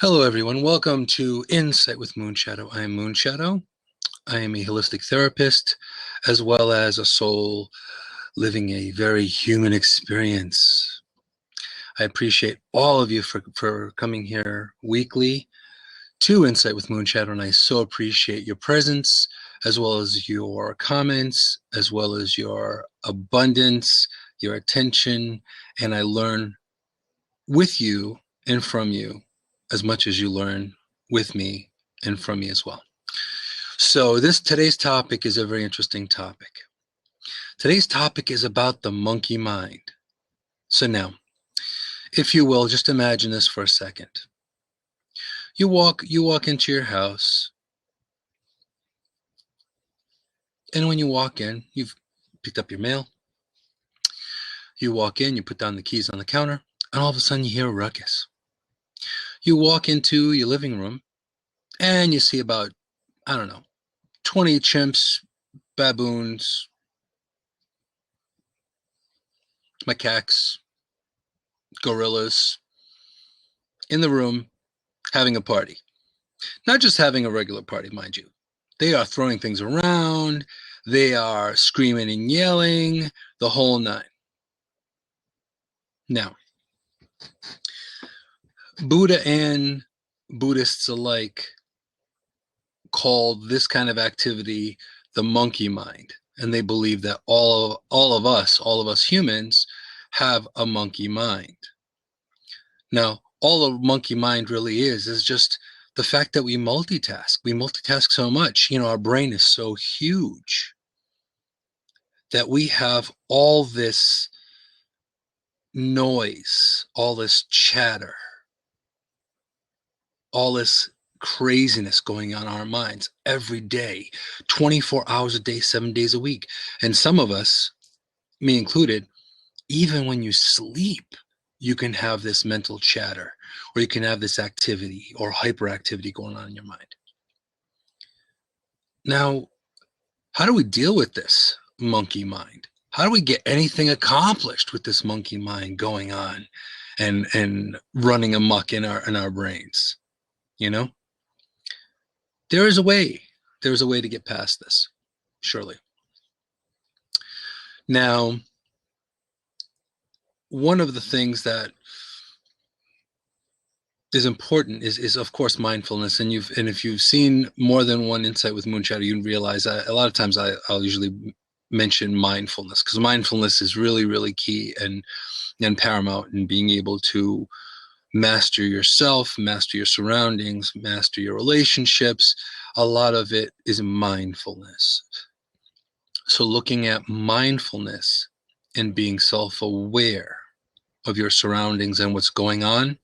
Hello, everyone. Welcome to Insight with Moonshadow. I am Moonshadow. I am a holistic therapist, as well as a soul living a very human experience. I appreciate all of you for coming here weekly to Insight with Moonshadow, and I so appreciate your presence, as well as your comments, as well as your abundance, your attention, and I learn with you and from you as much as you learn with me and from me as well. So today's topic is a very interesting topic. Today's topic is about the monkey mind. So now, if you will, just imagine this for a second. You walk into your house, and when you walk in, you've picked up your mail. You walk in, you put down the keys on the counter, and all of a sudden you hear a ruckus. You walk into your living room, and you see about, 20 chimps, baboons, macaques, gorillas in the room having a party. Not just having a regular party, mind you. They are throwing things around. They are screaming and yelling, the whole nine. Now, Buddha and Buddhists alike call this kind of activity the monkey mind. And they believe that all of us humans, have a monkey mind. Now, all a monkey mind really is just the fact that we multitask. We multitask so much. Our brain is so huge that we have all this noise, all this chatter, all this craziness going on in our minds every day, 24 hours a day, 7 days a week. And some of us, me included, even when you sleep, you can have this mental chatter, or you can have this activity or hyperactivity going on in your mind. Now, how do we deal with this monkey mind? How do we get anything accomplished with this monkey mind going on and running amok in our brains? There is a way. There's a way to get past this, surely. Now, one of the things that is important is of course mindfulness, and if you've seen more than one Insight with Moonshadow, you realize a lot of times I'll usually mention mindfulness, because mindfulness is really, really key and paramount in being able to master yourself, master your surroundings, master your relationships. A lot of it is mindfulness. So looking at mindfulness and being self-aware of your surroundings and what's going on,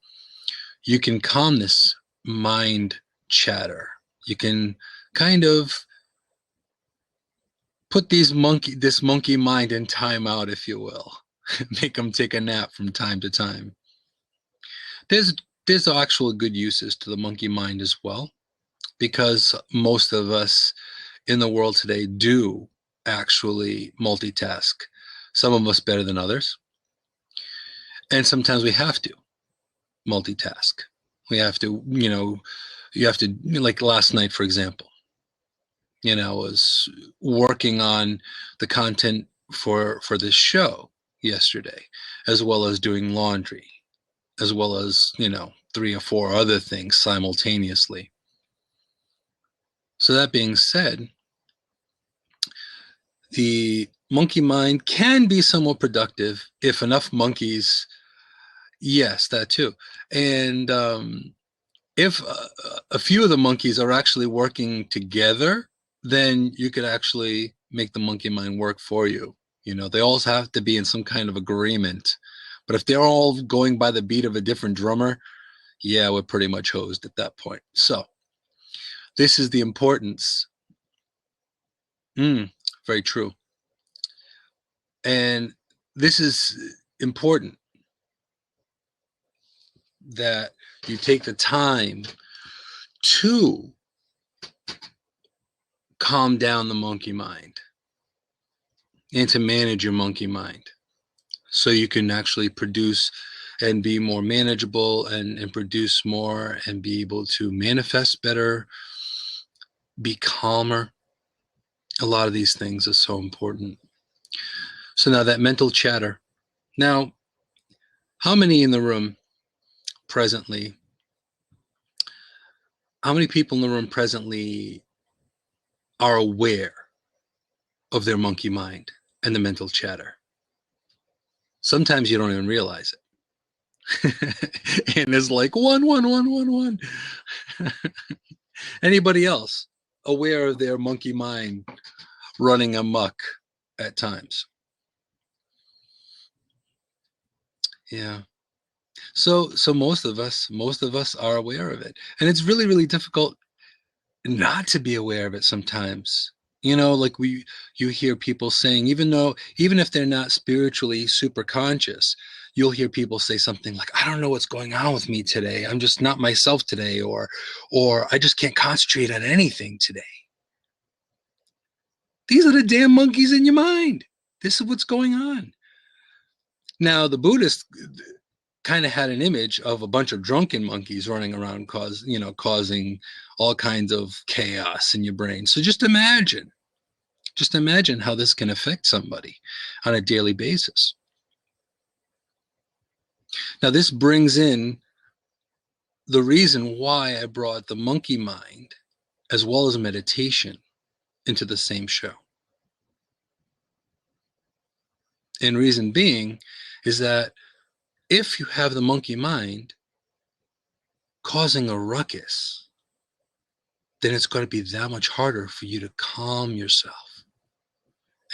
you can calm this mind chatter. You can kind of put this monkey mind in timeout, if you will. Make them take a nap from time to time. There's actual good uses to the monkey mind as well, because most of us in the world today do actually multitask. Some of us better than others. And sometimes we have to multitask. We have to, you have to, like last night, for example, I was working on the content for this show yesterday, as well as doing laundry, as well as, 3 or 4 other things simultaneously. So that being said, the monkey mind can be somewhat productive if enough monkeys. Yes, that too. And if a few of the monkeys are actually working together, then you could actually make the monkey mind work for you. They all have to be in some kind of agreement. But if they're all going by the beat of a different drummer, yeah, we're pretty much hosed at that point. So this is the importance. Very true. And this is important, that you take the time to calm down the monkey mind and to manage your monkey mind, so you can actually produce and be more manageable and produce more and be able to manifest better, be calmer. A lot of these things are so important. So now that mental chatter. Now, how many in the room presently, how many people in the room presently are aware of their monkey mind and the mental chatter? Sometimes you don't even realize it. And it's like one, one, one, one, one. Anybody else aware of their monkey mind running amok at times? Yeah. So most of us are aware of it. And it's really, really difficult not to be aware of it sometimes. You know, like you hear people saying, even if they're not spiritually super conscious, you'll hear people say something like, I don't know what's going on with me today. I'm just not myself today, or I just can't concentrate on anything today. These are the damn monkeys in your mind. This is what's going on. Now, the Buddhists kind of had an image of a bunch of drunken monkeys running around causing all kinds of chaos in your brain. So just imagine how this can affect somebody on a daily basis. Now, this brings in the reason why I brought the monkey mind as well as meditation into the same show. And reason being is that if you have the monkey mind causing a ruckus, then it's going to be that much harder for you to calm yourself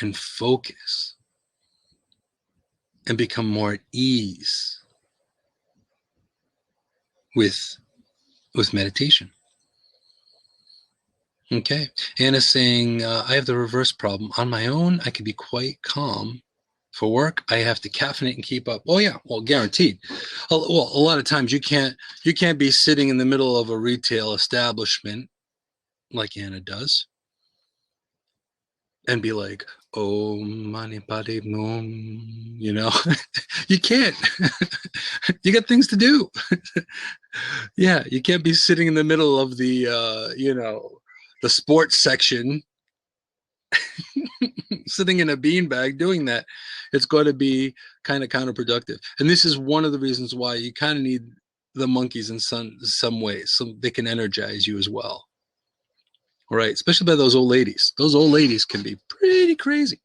and focus and become more at ease with meditation. Okay. Anna's saying, I have the reverse problem. On my own, I can be quite calm. For work, I have to caffeinate and keep up. Oh yeah, well, guaranteed. Well, a lot of times you can't be sitting in the middle of a retail establishment like Anna does and be like, oh, mani padi moon, you can't. You got things to do. Yeah, you can't be sitting in the middle of the, the sports section, sitting in a beanbag doing that. It's going to be kind of counterproductive. And this is one of the reasons why you kind of need the monkeys in some ways, so they can energize you as well. All right, especially by those old ladies. Those old ladies can be pretty crazy.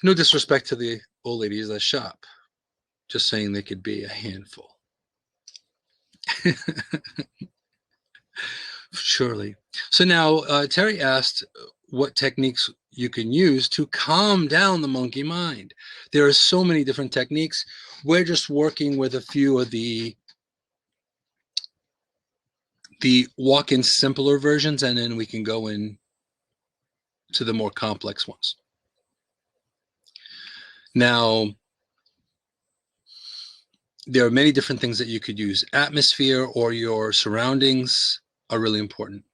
No disrespect to the old ladies that shop. Just saying they could be a handful. Surely. So now Terry asked what techniques you can use to calm down the monkey mind. There are so many different techniques. We're just working with a few of the walk-in simpler versions, and then we can go in to the more complex ones. Now, there are many different things that you could use. Atmosphere or your surroundings are really important.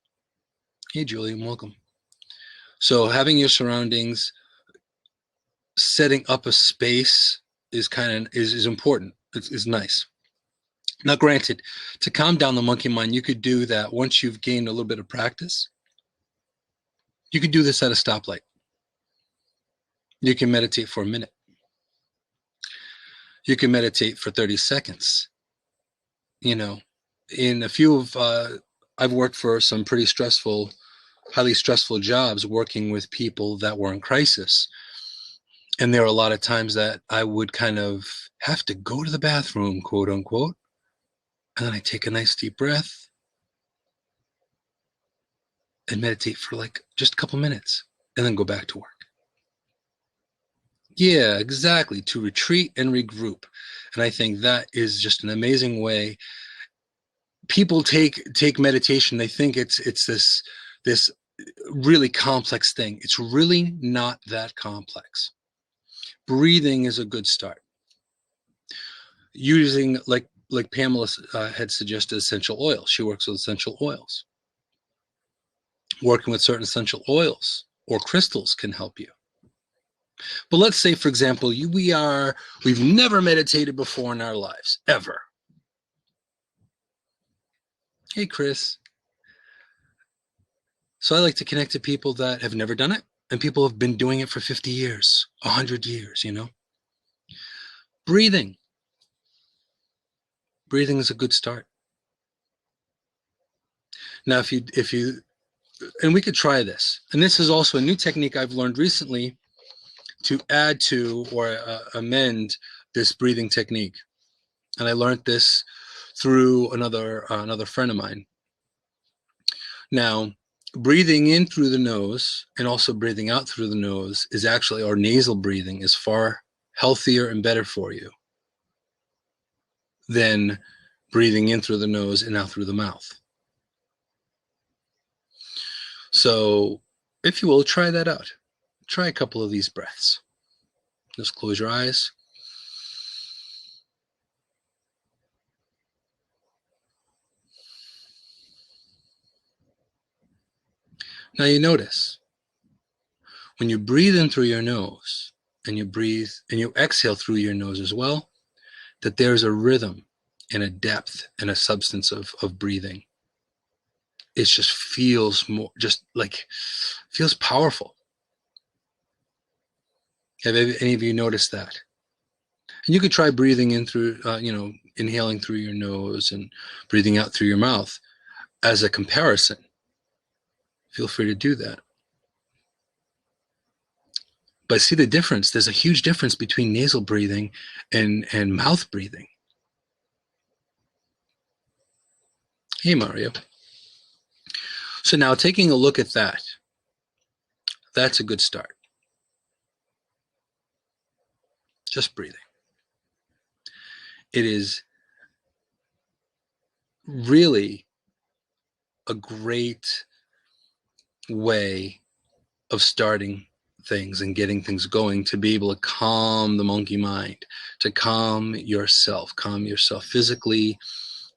Hey, Julian, welcome. So having your surroundings, setting up a space is important. It's nice. Now, granted, to calm down the monkey mind, you could do that once you've gained a little bit of practice. You could do this at a stoplight. You can meditate for a minute. You can meditate for 30 seconds. In a few of, I've worked for some pretty highly stressful jobs working with people that were in crisis. And there are a lot of times that I would kind of have to go to the bathroom, quote unquote. And then I take a nice deep breath and meditate for like just a couple minutes and then go back to work. Yeah, exactly. To retreat and regroup. And I think that is just an amazing way. People take meditation. They think it's this really complex thing. It's really not that complex. Breathing is a good start. Using like Pamela had suggested, essential oils. She works with essential oils. Working with certain essential oils or crystals can help you. But let's say, for example, we've never meditated before in our lives, ever. Hey, Chris. So I like to connect to people that have never done it and people have been doing it for 50 years, 100 years, Breathing. Breathing is a good start. Now, and we could try this. And this is also a new technique I've learned recently to add to or amend this breathing technique. And I learned this through another friend of mine. Now, breathing in through the nose and also breathing out through the nose is actually, or nasal breathing is far healthier and better for you than breathing in through the nose and out through the mouth. So, if you will, try that out. Try a couple of these breaths. Just close your eyes. Now you notice when you breathe in through your nose and you exhale through your nose as well, that there's a rhythm and a depth and a substance of breathing. It just feels feels powerful. Have any of you noticed that? And you could try breathing in through, inhaling through your nose and breathing out through your mouth as a comparison. Feel free to do that. But see the difference. There's a huge difference between nasal breathing and mouth breathing. Hey, Mario. So now taking a look at that, that's a good start. Just breathing. It is really a great way of starting things and getting things going, to be able to calm the monkey mind, to calm yourself physically,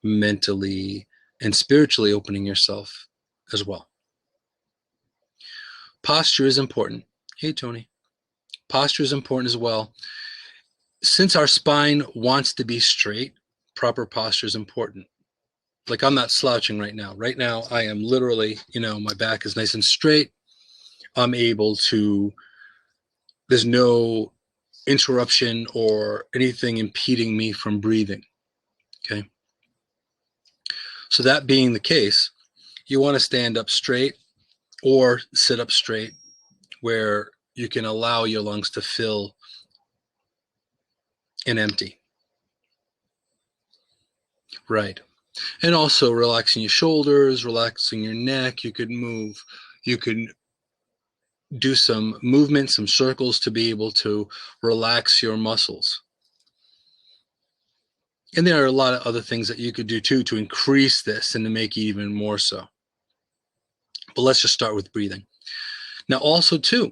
mentally, and spiritually, opening yourself as well. Posture is important. Hey, Tony. Posture is important as well. Since our spine wants to be straight, proper posture is important. Like, I'm not slouching right now. Right now, I am literally, my back is nice and straight. I'm able to, there's no interruption or anything impeding me from breathing. Okay. So that being the case, you want to stand up straight or sit up straight where you can allow your lungs to fill and empty. Right. And also relaxing your shoulders, relaxing your neck. You could move. You can do some movement, some circles to be able to relax your muscles. And there are a lot of other things that you could do too to increase this and to make it even more so. But let's just start with breathing. Now also too,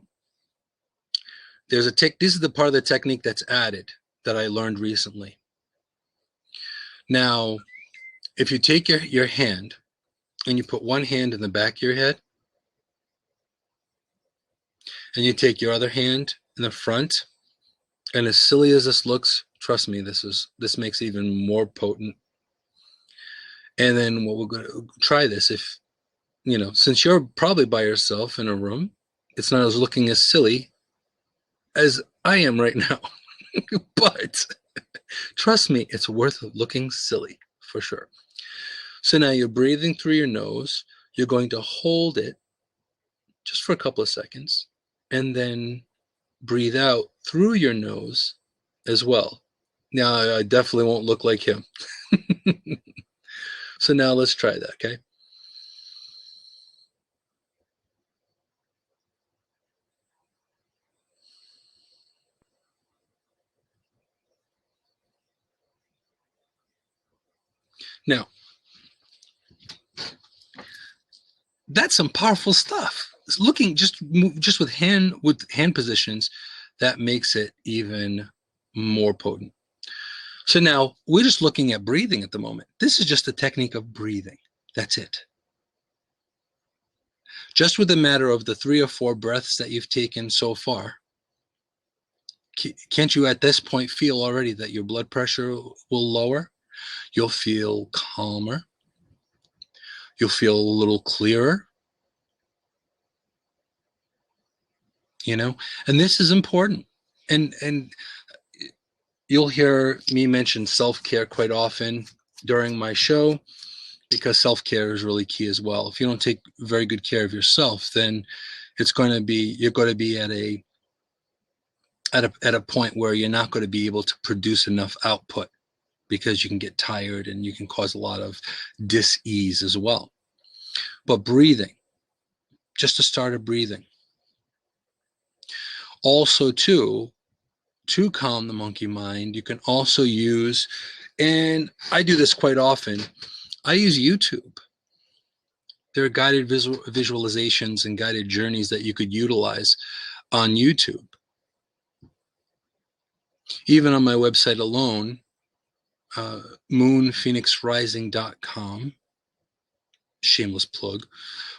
this is the part of the technique that's added that I learned recently. Now, if you take your hand and you put one hand in the back of your head and you take your other hand in the front, and as silly as this looks, trust me, this makes it even more potent. And then what we're going to try this, if, since you're probably by yourself in a room, it's not as looking as silly as I am right now. But trust me, it's worth looking silly for sure. So now you're breathing through your nose. You're going to hold it just for a couple of seconds and then breathe out through your nose as well. Now, I definitely won't look like him. So now let's try that, okay? Now, that's some powerful stuff. It's looking just with hand positions, that makes it even more potent. So now we're just looking at breathing at the moment. This is just a technique of breathing. That's it. Just with the matter of the 3 or 4 breaths that you've taken so far, can't you at this point feel already that your blood pressure will lower? You'll feel calmer. You'll feel a little clearer, and this is important. And you'll hear me mention self-care quite often during my show, because self-care is really key as well. If you don't take very good care of yourself, then you're going to be at a point where you're not going to be able to produce enough output, because you can get tired and you can cause a lot of dis-ease as well. But breathing, just to start a breathing. Also, to calm the monkey mind, you can also use, and I do this quite often, I use YouTube. There are guided visualizations and guided journeys that you could utilize on YouTube. Even on my website alone, moonphoenixrising.com, shameless plug,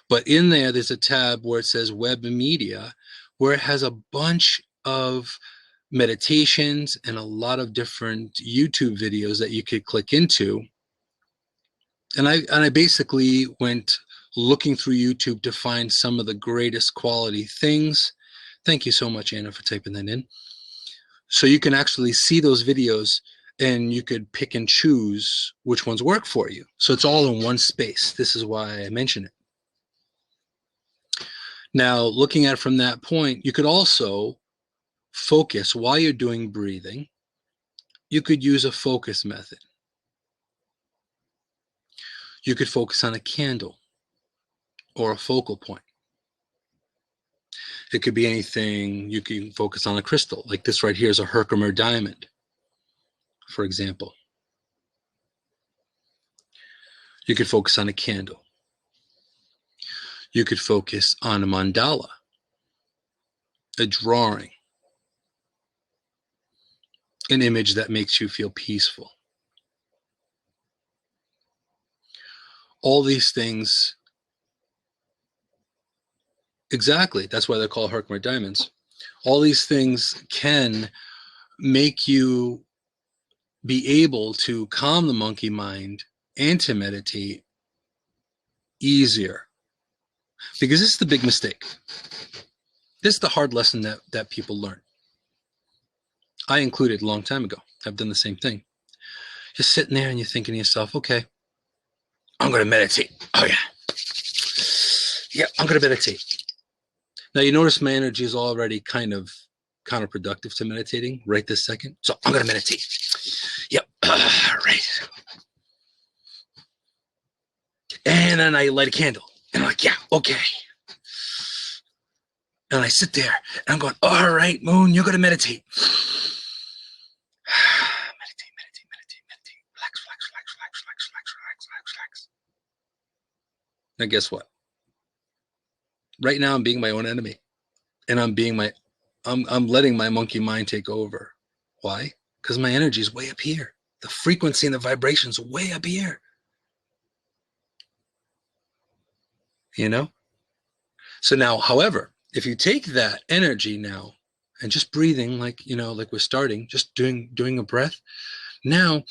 but in there's a tab where it says web media, where it has a bunch of meditations and a lot of different YouTube videos that you could click into. And I basically went looking through YouTube to find some of the greatest quality things. Thank you so much, Anna, for typing that in. So you can actually see those videos and you could pick and choose which ones work for you. So it's all in one space. This is why I mention it. Now, looking at it from that point, you could also focus while you're doing breathing. You could use a focus method. You could focus on a candle or a focal point. It could be anything. You can focus on a crystal. Like this right here is a Herkimer diamond, for example. You could focus on a candle. You could focus on a mandala, a drawing, an image that makes you feel peaceful. All these things, exactly, that's why they're called Herkimer diamonds. All these things can make you be able to calm the monkey mind and to meditate easier. Because this is the big mistake. This is the hard lesson that people learn. I included a long time ago. I've done the same thing. You're sitting there and you're thinking to yourself, okay, I'm going to meditate. Oh, yeah. Yeah, I'm going to meditate. Now, you notice my energy is already kind of counterproductive to meditating right this second. So I'm going to meditate. Yep. Right. And then I light a candle. And I'm like, yeah, okay. And I sit there and I'm going, all right, Moon, you're going to meditate. Meditate. Relax. Now, guess what? Right now, I'm being my own enemy. And I'm letting my monkey mind take over. Why? Because my energy is way up here. The frequency and the vibration's way up here. So now, however, if you take that energy now and just breathing like we're starting, just doing a breath, now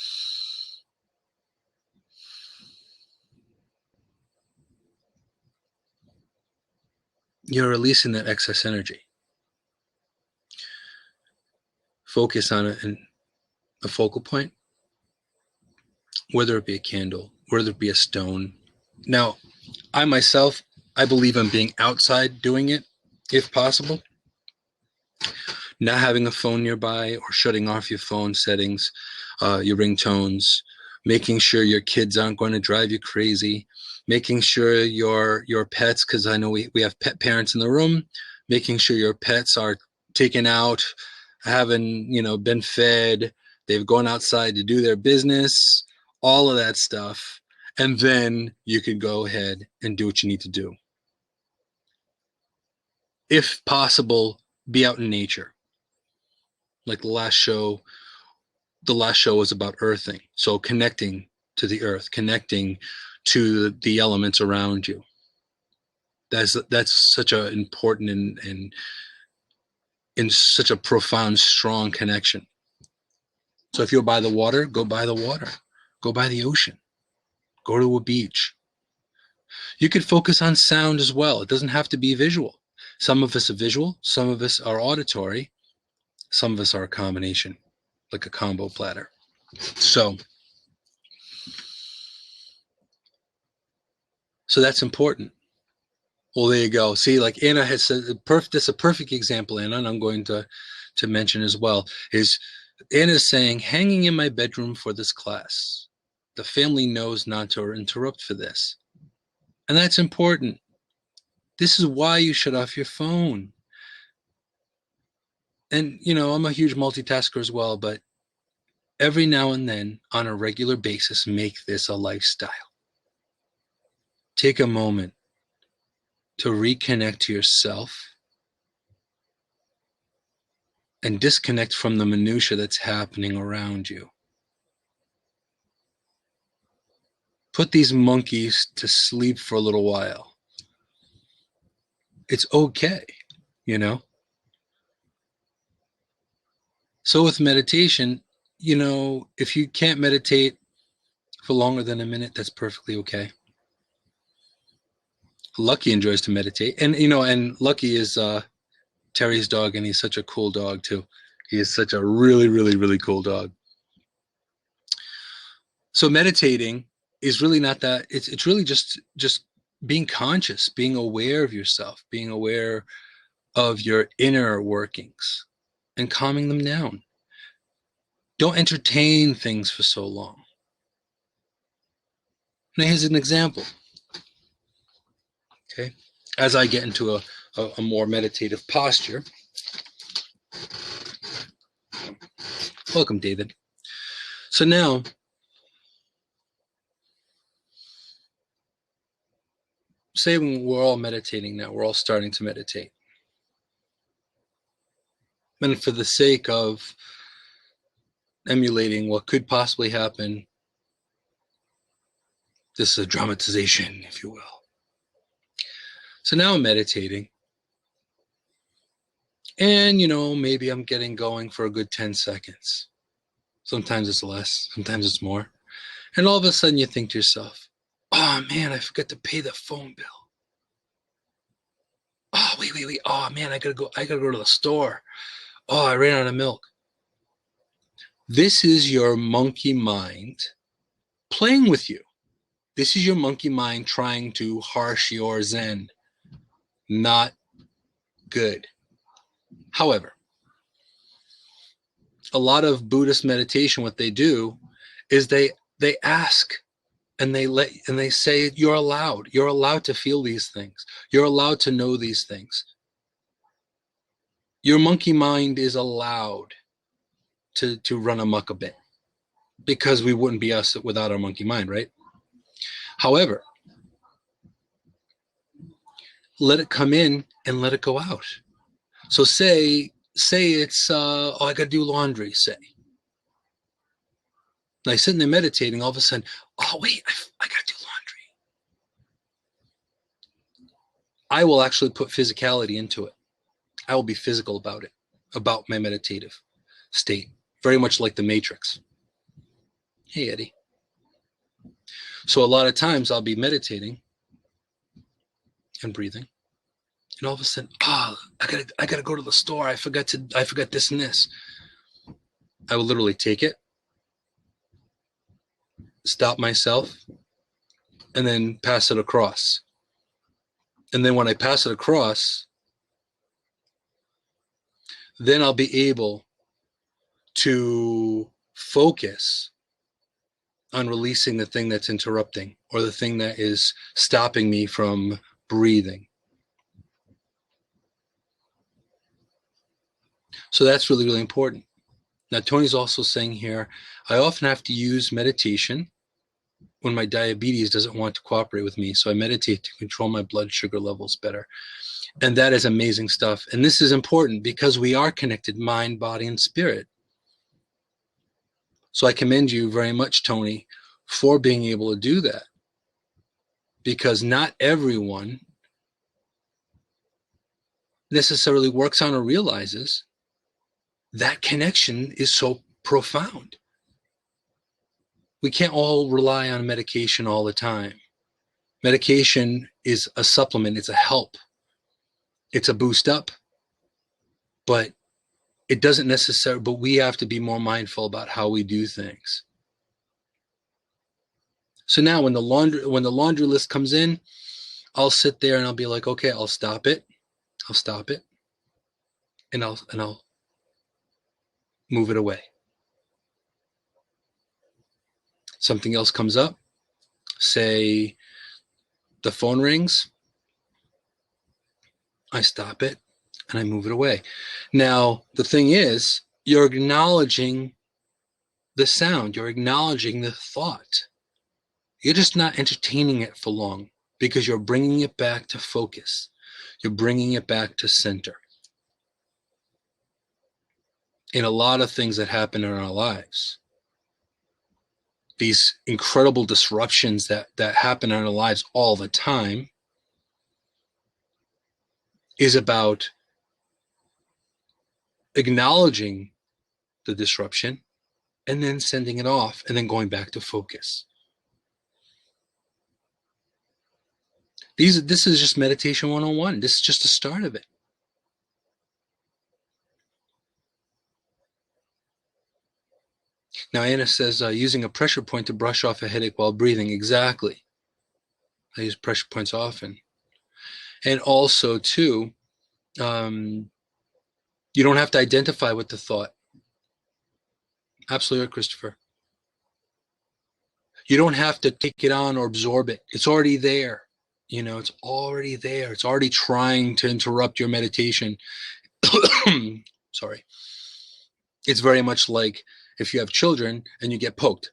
you're releasing that excess energy. Focus on it in a focal point, whether it be a candle, whether it be a stone. Now, I myself, I believe in being outside doing it, if possible. Not having a phone nearby or shutting off your phone settings, your ringtones, making sure your kids aren't going to drive you crazy, making sure your pets, because I know we have pet parents in the room, making sure your pets are taken out, having, been fed, they've gone outside to do their business, all of that stuff. And then you could go ahead and do what you need to do. If possible, be out in nature. Like the last show was about earthing. So connecting to the earth, connecting to the elements around you. That's such an important and in such a profound, strong connection. So if you're by the water, go by the water. Go by the ocean. Go to a beach. You could focus on sound as well. It doesn't have to be visual. Some of us are visual, some of us are auditory, some of us are a combination, like a combo platter. So that's important. Well, there you go. See, like Anna has said, that's a perfect example, Anna, and I'm going to mention as well, is Anna's saying, hanging in my bedroom for this class. The family knows not to interrupt for this. And that's important. This is why you shut off your phone. And, I'm a huge multitasker as well, but every now and then, on a regular basis, make this a lifestyle. Take a moment to reconnect to yourself and disconnect from the minutia that's happening around you. Put these monkeys to sleep for a little while. It's okay, So with meditation, if you can't meditate for longer than a minute, that's perfectly okay. Lucky enjoys to meditate. And, and Lucky is Terry's dog, and he's such a cool dog too. He is such a really, really, really cool dog. So meditating is really not that. It's really just being conscious, being aware of yourself, being aware of your inner workings and calming them down. Don't entertain things for so long. Now here's an example. Okay, as I get into a more meditative posture. Welcome, David. So now, say we're all meditating now, we're all starting to meditate. And for the sake of emulating what could possibly happen, this is a dramatization, if you will. So now I'm meditating. And, maybe I'm getting going for a good 10 seconds. Sometimes it's less, sometimes it's more. And all of a sudden you think to yourself, oh man, I forgot to pay the phone bill. Oh, wait. Oh man, I gotta go to the store. Oh, I ran out of milk. This is your monkey mind playing with you. This is your monkey mind trying to harsh your Zen. Not good. However, a lot of Buddhist meditation, what they do is they ask and they say, you're allowed to feel these things. You're allowed to know these things. Your monkey mind is allowed to run amok a bit, because we wouldn't be us without our monkey mind, right? However, let it come in and let it go out. So say it's, I got to do laundry, say. And I sitting there meditating, all of a sudden, oh, wait, I got to do laundry. I will actually put physicality into it. I will be physical about it, about my meditative state, very much like the Matrix. Hey, Eddie. So a lot of times I'll be meditating and breathing. And all of a sudden, I gotta go to the store. I forgot this and this. I will literally take it, stop myself, and then pass it across. And then when I pass it across, then I'll be able to focus on releasing the thing that's interrupting, or the thing that is stopping me from breathing. So that's really, really important. Now, Tony's also saying here, I often have to use meditation when my diabetes doesn't want to cooperate with me. So I meditate to control my blood sugar levels better. And that is amazing stuff. And this is important because we are connected, mind, body, and spirit. So I commend you very much, Tony, for being able to do that. Because not everyone necessarily works on or realizes, that connection is so profound. We can't all rely on medication all the time. Medication is a supplement, it's a help, it's a boost up, but it doesn't necessarily, but we have to be more mindful about how we do things. So now when the laundry list comes in, I'll sit there and I'll be like, okay, I'll stop it, and I'll move it away. Something else comes up, say the phone rings, I stop it and I move it away. Now, the thing is, you're acknowledging the sound, you're acknowledging the thought. You're just not entertaining it for long because you're bringing it back to focus. You're bringing it back to center. In a lot of things that happen in our lives, these incredible disruptions that happen in our lives all the time is about acknowledging the disruption and then sending it off and then going back to focus. This is just meditation 101. This is just the start of it. Now, Anna says, using a pressure point to brush off a headache while breathing. Exactly. I use pressure points often. And also, too, you don't have to identify with the thought. Absolutely right, Christopher. You don't have to take it on or absorb it. It's already there. It's already there. It's already trying to interrupt your meditation. Sorry. It's very much like if you have children and you get poked.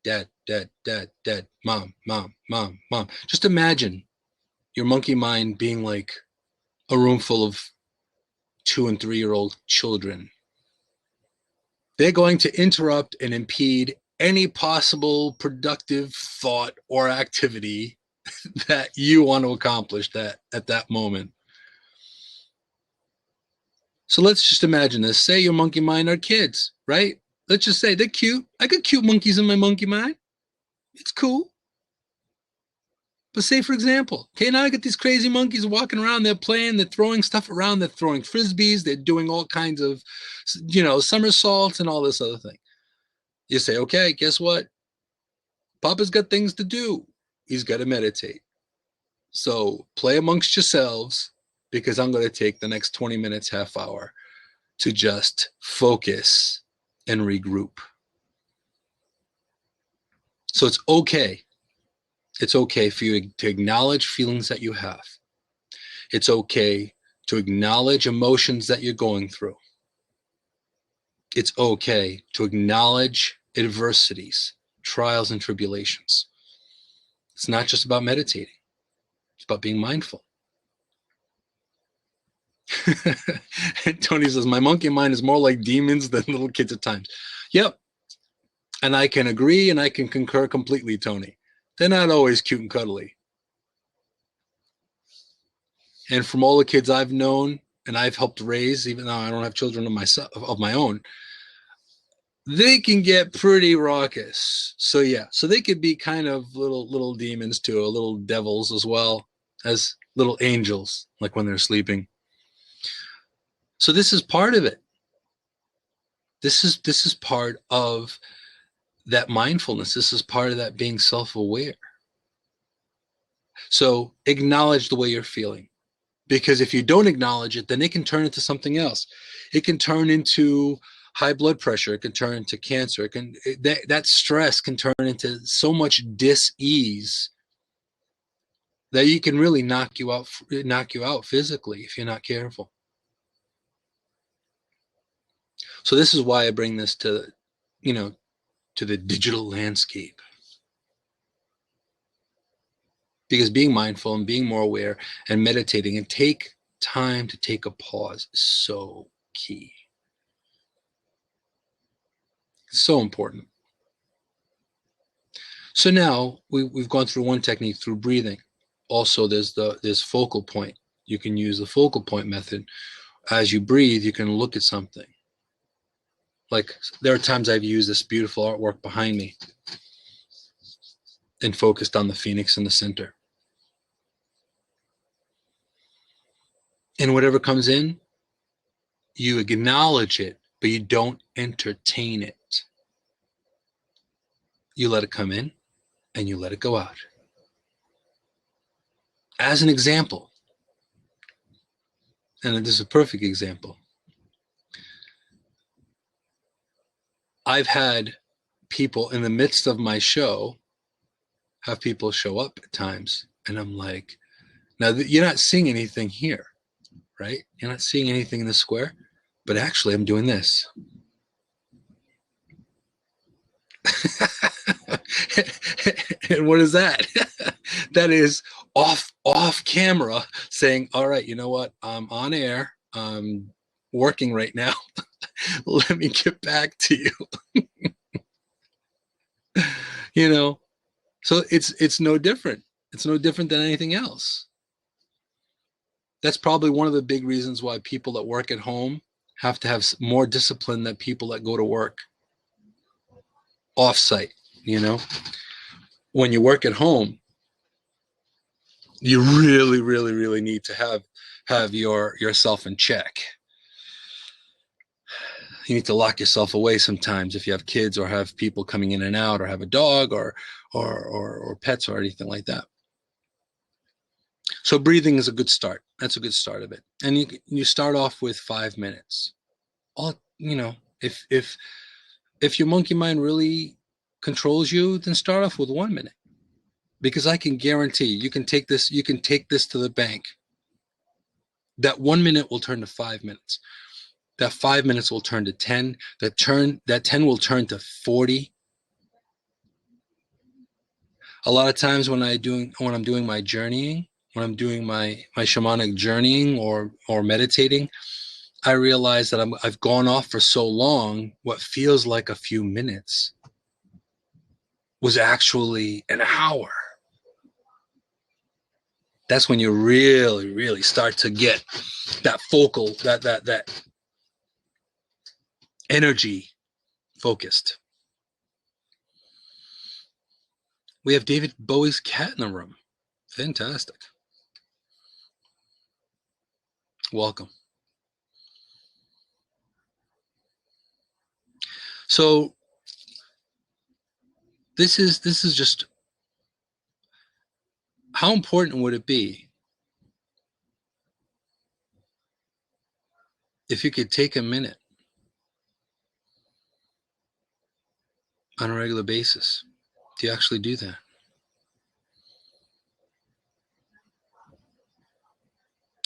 Dad, dad, dad, dad, mom, mom, mom, mom. Just imagine your monkey mind being like a room full of 2- and 3-year-old children. They're going to interrupt and impede any possible productive thought or activity that you want to accomplish at that moment. So let's just imagine this. Say your monkey mind are kids, right? Let's just say they're cute. I got cute monkeys in my monkey mind. It's cool. But say, for example, okay, now I got these crazy monkeys walking around. They're playing. They're throwing stuff around. They're throwing frisbees. They're doing all kinds of, somersaults and all this other thing. You say, okay, guess what? Papa's got things to do. He's got to meditate. So play amongst yourselves, because I'm going to take the next 20 minutes, half hour to just focus and regroup. So it's okay. It's okay for you to acknowledge feelings that you have. It's okay to acknowledge emotions that you're going through. It's okay to acknowledge adversities, trials, and tribulations. It's not just about meditating. It's about being mindful. Tony says, my monkey mind is more like demons than little kids at times. Yep. And I can agree and I can concur completely, Tony. They're not always cute and cuddly. And from all the kids I've known and I've helped raise, even though I don't have children of my own, they can get pretty raucous. So yeah, so they could be kind of little demons too, or little devils as well as little angels, like when they're sleeping. So this is part of it. This is part of that mindfulness. This is part of that being self-aware. So acknowledge the way you're feeling, because if you don't acknowledge it, then it can turn into something else. It can turn into high blood pressure. It can turn into cancer. That stress can turn into so much dis-ease that you can really knock you out physically if you're not careful. So this is why I bring this to the digital landscape. Because being mindful and being more aware and meditating and take time to take a pause is so key. It's so important. So now we've gone through one technique through breathing. Also, there's focal point. You can use the focal point method. As you breathe, you can look at something. Like there are times I've used this beautiful artwork behind me and focused on the phoenix in the center. And whatever comes in, you acknowledge it, but you don't entertain it. You let it come in and you let it go out. As an example, and this is a perfect example, I've had people in the midst of my show have people show up at times, and I'm like, now you're not seeing anything here, right? You're not seeing anything in the square, but actually I'm doing this. And what is that? That is off camera saying, all right, you know what? I'm on air. I'm working right now. Let me get back to you. You know, so it's no different. It's no different than anything else. That's probably one of the big reasons why people that work at home have to have more discipline than people that go to work off-site. You know, when you work at home, you really, really, really need to have yourself in check. You need to lock yourself away sometimes if you have kids or have people coming in and out or have a dog or pets or anything like that. So breathing is a good start. That's a good start of it. And you start off with 5 minutes. All, you know, if your monkey mind really controls you, then start off with 1 minute. Because I can guarantee you can take this to the bank. That 1 minute will turn to 5 minutes. That 5 minutes will turn to 10. That 10 will turn to 40. A lot of times when I'm doing my journeying, when I'm doing my shamanic journeying or meditating, I realize that I've gone off for so long, what feels like a few minutes was actually an hour. That's when you really, really start to get that focal, that energy focused. We have David Bowie's cat in the room. Fantastic. Welcome. So this is just, how important would it be if you could take a minute on a regular basis? Do you actually do that?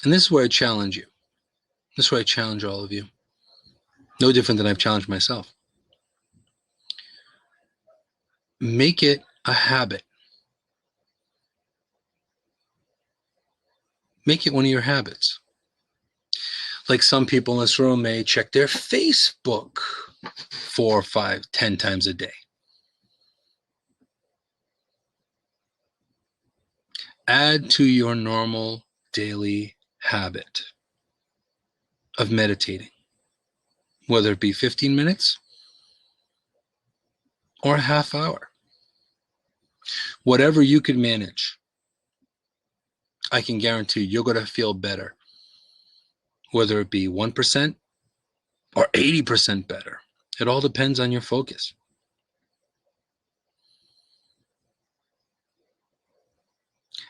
And this is where I challenge you. This is where I challenge all of you. No different than I've challenged myself. Make it a habit. Make it one of your habits. Like some people in this room may check their Facebook 4, 5, 10 times a day. Add to your normal daily habit of meditating, whether it be 15 minutes or a half hour. Whatever you can manage, I can guarantee you're going to feel better, whether it be 1% or 80% better. It all depends on your focus.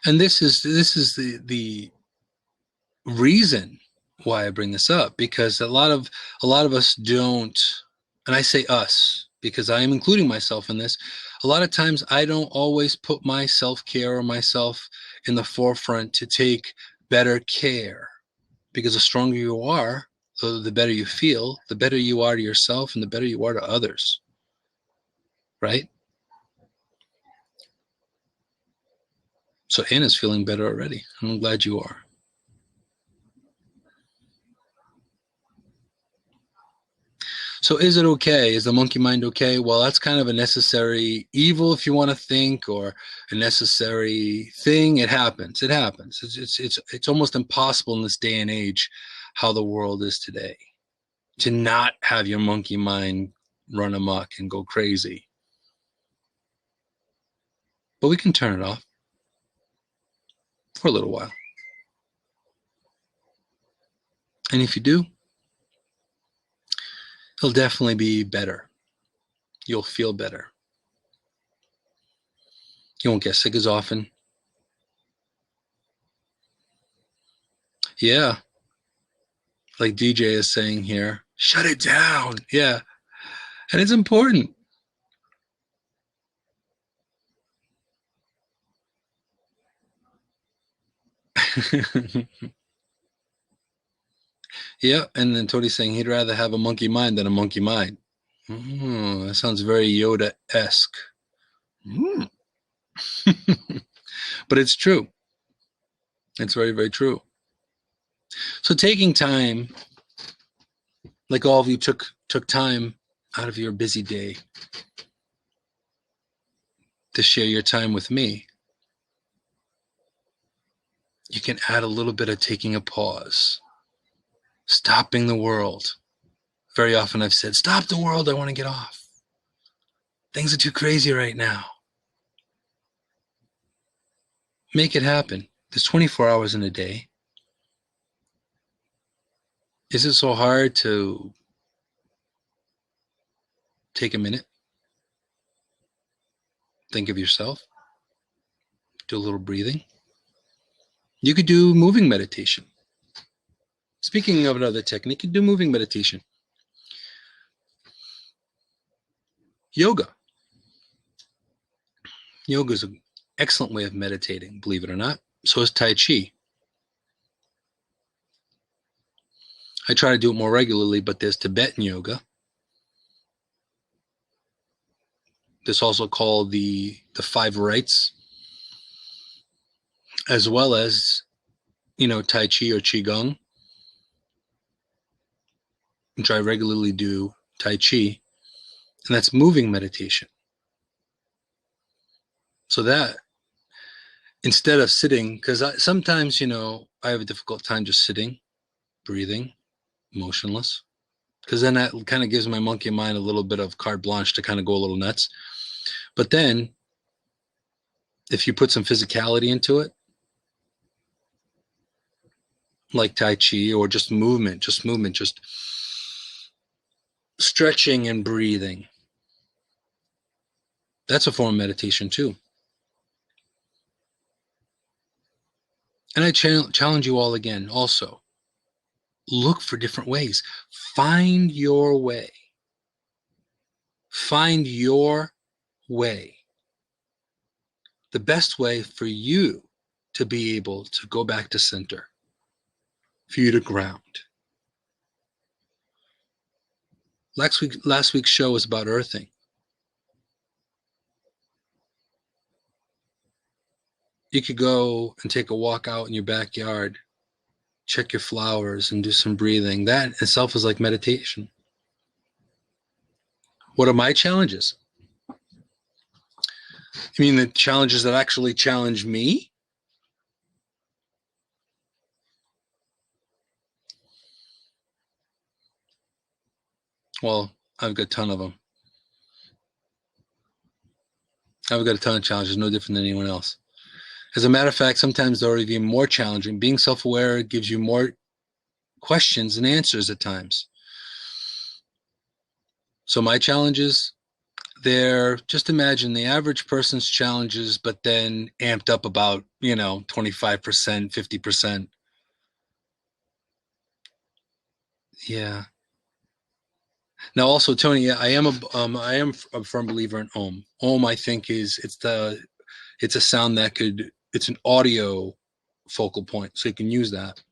And this is the reason why I bring this up, because a lot of us don't, and I say us because I am including myself in this. A lot of times I don't always put my self-care or myself in the forefront to take better care, because the stronger you are, the better you feel, the better you are to yourself, and the better you are to others, right? So Anna's feeling better already. I'm glad you are. So is it okay? Is the monkey mind okay? Well, that's kind of a necessary evil, if you want to think, or a necessary thing. It happens. It happens. It's almost impossible in this day and age, how the world is today, to not have your monkey mind run amok and go crazy. But we can turn it off for a little while. And if you do, it'll definitely be better. You'll feel better. You won't get sick as often. Yeah, like DJ is saying here, shut it down. Yeah, and it's important. Yeah, and then Tony's saying he'd rather have a monkey mind than a monkey mind. That sounds very Yoda-esque. Mm. But it's true. It's very, very true. So taking time, like all of you took time out of your busy day to share your time with me, you can add a little bit of taking a pause, stopping the world. Very often I've said, stop the world, I want to get off. Things are too crazy right now. Make it happen. There's 24 hours in a day. Is it so hard to take a minute, think of yourself, do a little breathing? You could do moving meditation. Speaking of another technique, you could do moving meditation. Yoga. Yoga is an excellent way of meditating, believe it or not. So is Tai Chi. I try to do it more regularly, but there's Tibetan yoga. This also called the five rites, as well as, Tai Chi or Qigong, which I regularly do Tai Chi, and that's moving meditation. So that, instead of sitting, because sometimes, I have a difficult time just sitting, breathing, motionless, because then that kind of gives my monkey mind a little bit of carte blanche to kind of go a little nuts. But then, if you put some physicality into it, like Tai Chi or just movement, just stretching and breathing, that's a form of meditation too. And I challenge you all again also. Look for different ways. Find your way. Find your way. The best way for you to be able to go back to center, for you to ground. Last week's show was about earthing. You could go and take a walk out in your backyard, check your flowers, and do some breathing. That itself is like meditation. What are my challenges? You mean the challenges that actually challenge me? Well, I've got a ton of them. I've got a ton of challenges, no different than anyone else. As a matter of fact, sometimes they're even more challenging. Being self-aware gives you more questions and answers at times. So my challenges, they're, just imagine the average person's challenges, but then amped up about, 25%, 50%. Yeah. Now, also, Tony, I am a firm believer in Om. Om, I think, it's a sound that it's an audio focal point, so you can use that.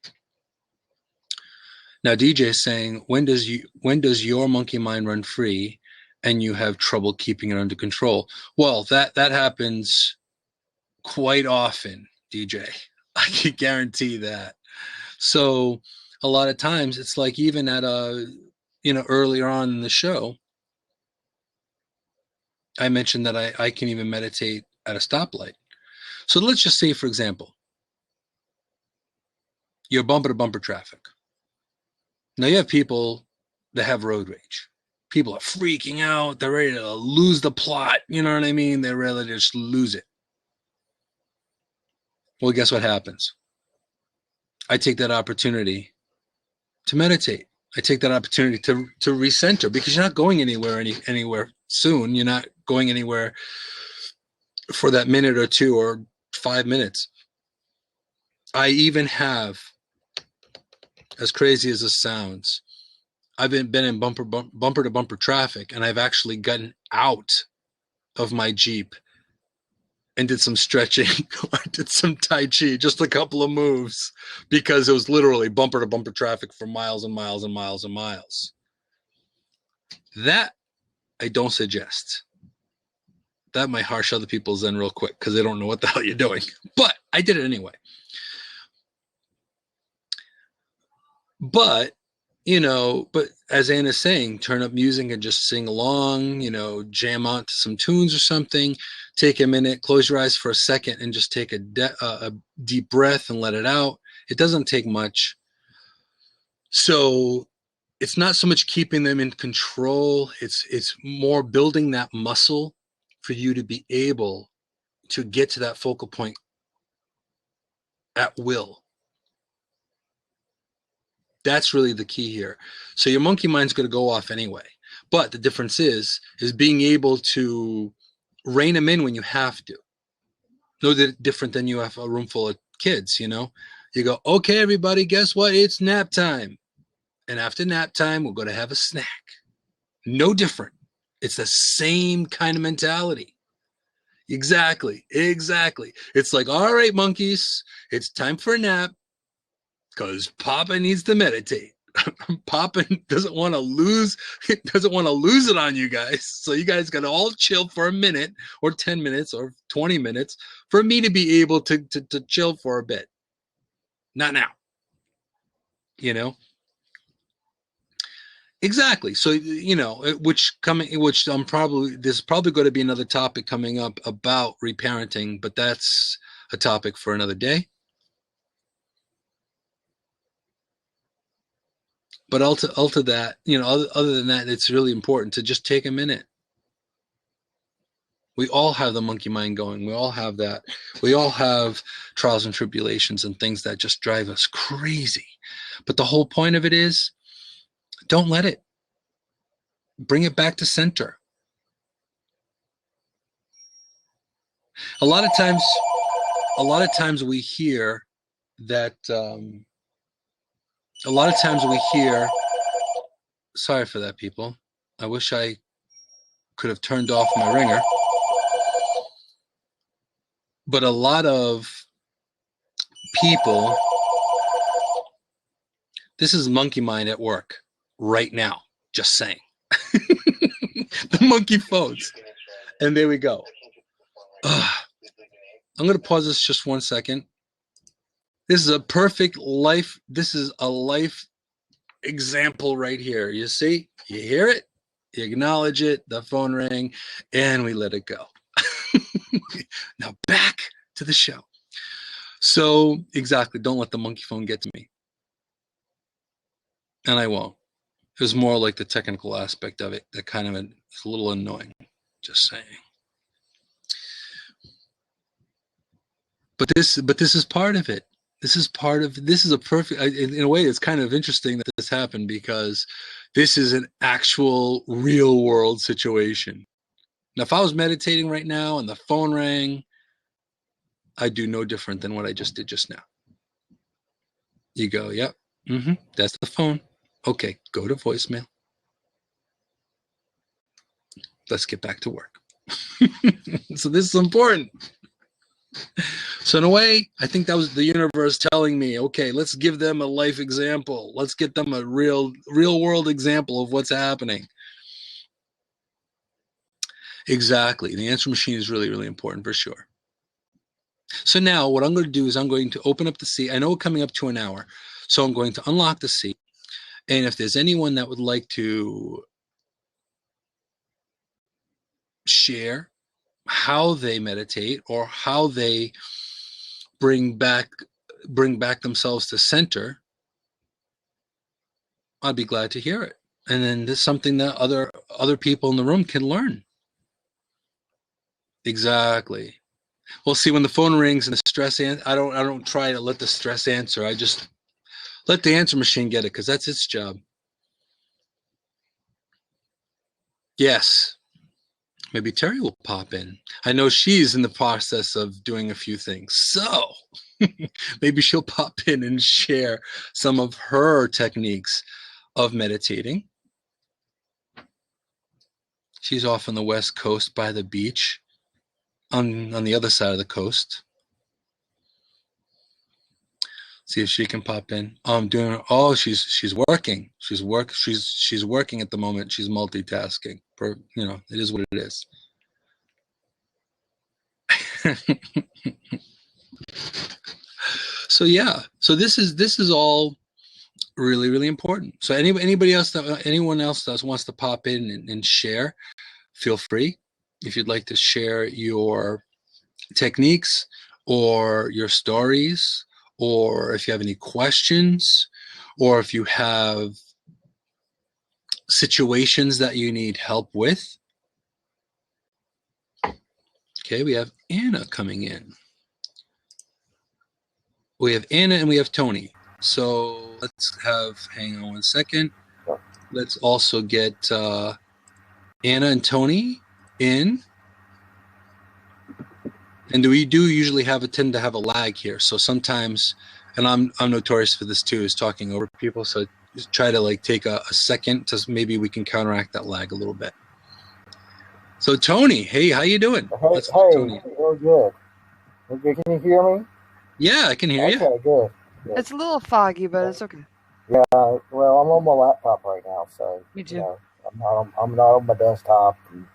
Now, DJ is saying, when does your monkey mind run free, and you have trouble keeping it under control? Well, that happens quite often, DJ. I can guarantee that. So a lot of times it's like, even at a earlier on in the show, I mentioned that I can even meditate at a stoplight. So let's just say, for example, you're bumper to bumper traffic. Now you have people that have road rage. People are freaking out. They're ready to lose the plot. You know what I mean? They're ready to just lose it. Well, guess what happens? I take that opportunity to meditate. I take that opportunity to recenter, because you're not going anywhere soon. You're not going anywhere for that minute or two or 5 minutes. I even have, as crazy as this sounds, I've been in bumper to bumper traffic, and I've actually gotten out of my Jeep and did some stretching. I did some Tai Chi, just a couple of moves, because it was literally bumper to bumper traffic for miles and miles and miles and miles. That I don't suggest. That might harsh other people's in real quick, because they don't know what the hell you're doing. But I did it anyway. But as Anna's saying, turn up music and just sing along, jam out to some tunes or something. Take a minute, close your eyes for a second, and just take a deep breath and let it out. It doesn't take much. So it's not so much keeping them in control. It's more building that muscle for you to be able to get to that focal point at will. That's really the key here. So your monkey mind's going to go off anyway. But the difference is being able to rein them in when you have to. No different than you have a room full of kids, You go, okay, everybody, guess what? It's nap time. And after nap time, we're going to have a snack. No different. It's the same kind of mentality. Exactly. It's like, all right, monkeys, it's time for a nap, because Papa needs to meditate. Papa doesn't want to lose it on you guys. So you guys got to all chill for a minute or 10 minutes or 20 minutes for me to be able to chill for a bit. Not now. Exactly. So, there's probably going to be another topic coming up about reparenting, but that's a topic for another day. But other than that, it's really important to just take a minute. We all have the monkey mind going. We all have that. We all have trials and tribulations and things that just drive us crazy. But the whole point of it is, don't let it. Bring it back to center. A lot of times we hear that, sorry for that, people. I wish I could have turned off my ringer. But a lot of people, this is monkey mind at work right now, just saying. The monkey phones. And there we go. I'm going to pause this just 1 second. This is a perfect life. This is a life example right here. You see, you hear it, you acknowledge it, the phone rang, and we let it go. Now back to the show. So exactly, don't let the monkey phone get to me. And I won't. It was more like the technical aspect of it that kind of is a little annoying, just saying. But this is part of it. This is a perfect, in a way, it's kind of interesting that this happened, because this is an actual real world situation. Now, if I was meditating right now and the phone rang, I'd do no different than what I just did just now. You go, yep, that's the phone. Okay, go to voicemail. Let's get back to work. So this is important. So in a way, I think that was the universe telling me, okay, let's give them a life example. Let's get them a real world example of what's happening. Exactly. The answer machine is really, really important for sure. So now what I'm going to do is I'm going to open up the seat. I know we're coming up to an hour. So I'm going to unlock the seat. And if there's anyone that would like to share how they meditate or how they bring back themselves to center, I'd be glad to hear it. And then there's something that other people in the room can learn. Exactly. Well, see, when the phone rings and the stress I don't try to let the stress answer. I just let the answer machine get it because that's its job. Yes. Maybe Terry will pop in. I know she's in the process of doing a few things. So maybe she'll pop in and share some of her techniques of meditating. She's off on the West Coast by the beach on the other side of the coast. See if she can pop in. She's working. She's working at the moment. She's multitasking. It is what it is. So yeah. So this is all really, really important. So anyone else that wants to pop in and share, feel free. If you'd like to share your techniques or your stories, or if you have any questions, or if you have situations that you need help with. Okay, we have Anna coming in. We have Anna and we have Tony. So hang on one second. Let's also get Anna and Tony in. And we do usually tend to have a lag here. So sometimes, and I'm notorious for this too, is talking over people. So just try to take a second to maybe we can counteract that lag a little bit. So Tony, hey, how you doing? Hey, Tony. Real good. Okay, can you hear me? Yeah, I can hear you. Okay, good. It's a little foggy, but it's okay. Yeah, well, I'm on my laptop right now, so me too. I'm not on my desktop. And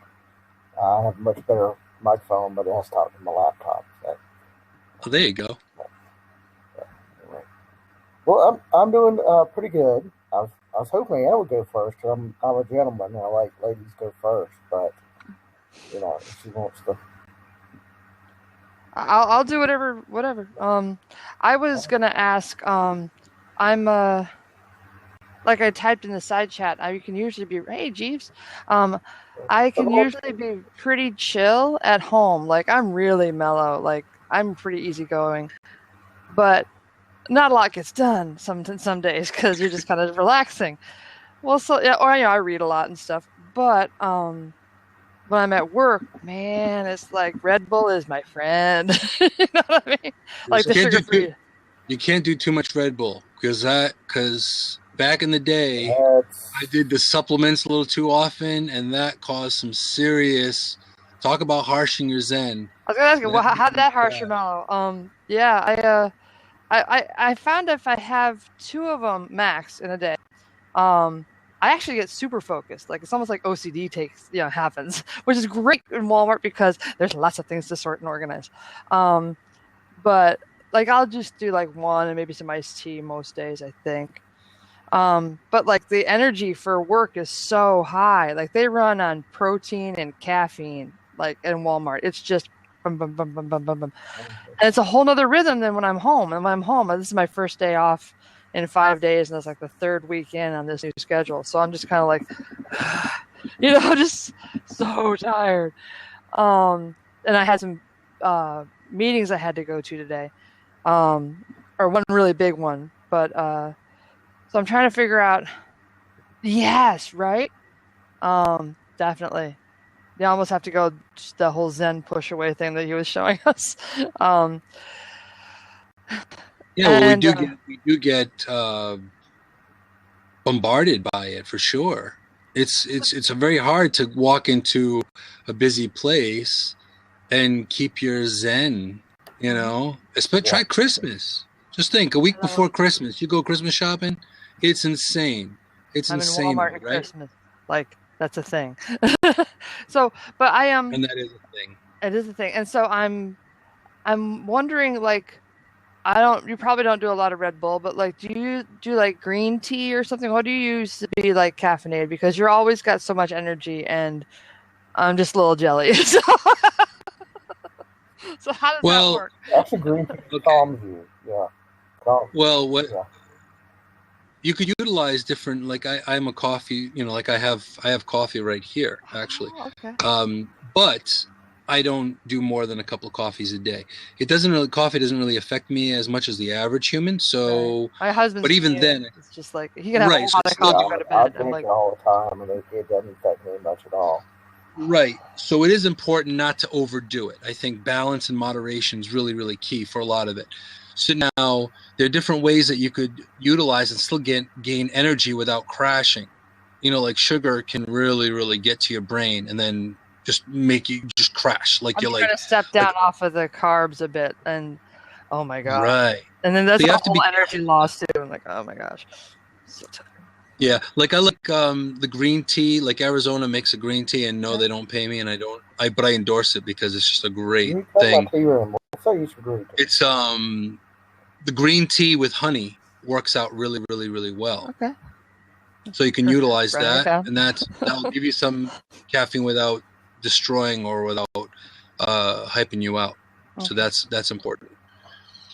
I have a much better microphone on my desktop than my laptop. So. Oh, there you go. Anyway. Well, I'm doing pretty good. I was hoping Anna would go first. I'm a gentleman, and I like ladies go first, but if she wants to. I'll do whatever. I was gonna ask. I'm like I typed in the side chat. I can usually be Jeeves. I can usually be pretty chill at home. Like I'm really mellow. Like I'm pretty easygoing, but not a lot gets done some days because you're just kind of relaxing. Well, so yeah, or I read a lot and stuff, but when I'm at work, man, it's like Red Bull is my friend. You know what I mean? Like the sugar-free. You can't do too much Red Bull because back in the day, I did the supplements a little too often, and that caused some serious. Talk about harshing your zen. I was gonna ask you, well, how did that harsh your mellow? Yeah, I found if I have 2 of them max in a day, I actually get super focused. Like it's almost like OCD happens, which is great in Walmart because there's lots of things to sort and organize. But like I'll just do like 1 and maybe some iced tea most days, I think. But like the energy for work is so high. Like they run on protein and caffeine, like in Walmart. It's just bum, bum, bum, bum, bum, bum, bum. And it's a whole nother rhythm than when I'm home. And when I'm home, this is my first day off in 5 days, and that's like the 3rd weekend on this new schedule. So I'm just kind of like, just so tired. And I had some meetings I had to go to today, or one really big one. But so I'm trying to figure out. Yes, right. Definitely. You almost have to go just the whole Zen push away thing that he was showing us. Yeah, well, we do get bombarded by it for sure. It's very hard to walk into a busy place and keep your zen. Try Christmas. Just think, a week before Christmas, you go Christmas shopping. It's insane. It's insane, in Walmart right? Christmas. Like that's a thing. So, but I am. And that is a thing. It is a thing, and so I'm wondering like. You probably don't do a lot of Red Bull, but like, do you do like green tea or something? What do you use to be like caffeinated? Because you're always got so much energy, and I'm just a little jelly. So how does that work? Actually, green tea calms you. Yeah. Well, what you could utilize different, like I'm a coffee, like I have coffee right here actually. Oh, okay. But I don't do more than a couple of coffees a day. Coffee doesn't really affect me as much as the average human. So, right. My husband's but even then, it's just like he can have a lot of coffee, go to bed. I drink it all the time, and it doesn't affect me much at all. Right. So it is important not to overdo it. I think balance and moderation is really, really key for a lot of it. So now there are different ways that you could utilize and still gain energy without crashing. Like sugar can really, really get to your brain and then just make you just crash. Like I'm you're trying to step down off of the carbs a bit, and oh my god! Right. And then there's a whole energy loss too. I'm like, oh my gosh, so tired. Yeah, like I like the green tea. Like Arizona makes a green tea, and no, they don't pay me, and but I endorse it because it's just a great thing. It's the green tea with honey works out really, really, really well. Okay. So you can utilize that, and that'll give you some caffeine without destroying or without hyping you out. Okay. So that's important.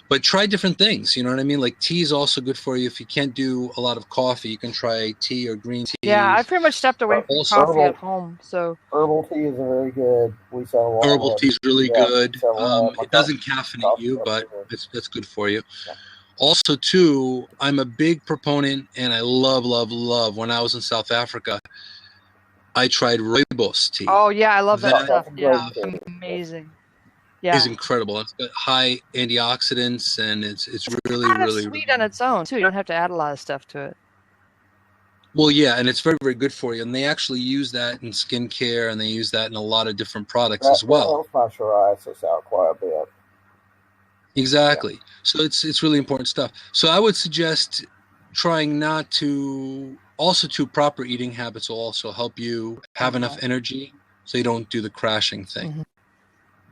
But try different things, you know what I mean? Like tea is also good for you. If you can't do a lot of coffee, you can try tea or green tea. Yeah, I pretty much stepped away from coffee at home. So herbal tea is very good. We sell a lot. Herbal tea is really good. It doesn't caffeinate you, but that's good for you. Yeah. Also, too, I'm a big proponent, and I love when I was in South Africa, I tried rooibos tea. Oh yeah, I love that stuff. Yeah, amazing. Yeah. Is incredible. It's got high antioxidants, and it's really, really sweet on its own too. You don't have to add a lot of stuff to it. Well, yeah, and it's very, very good for you. And they actually use that in skincare, and they use that in a lot of different products as well. That helps my psoriasis out quite a bit. Exactly. Yeah. So it's really important stuff. So I would suggest trying not to. Also, proper eating habits will also help you have enough energy, so you don't do the crashing thing.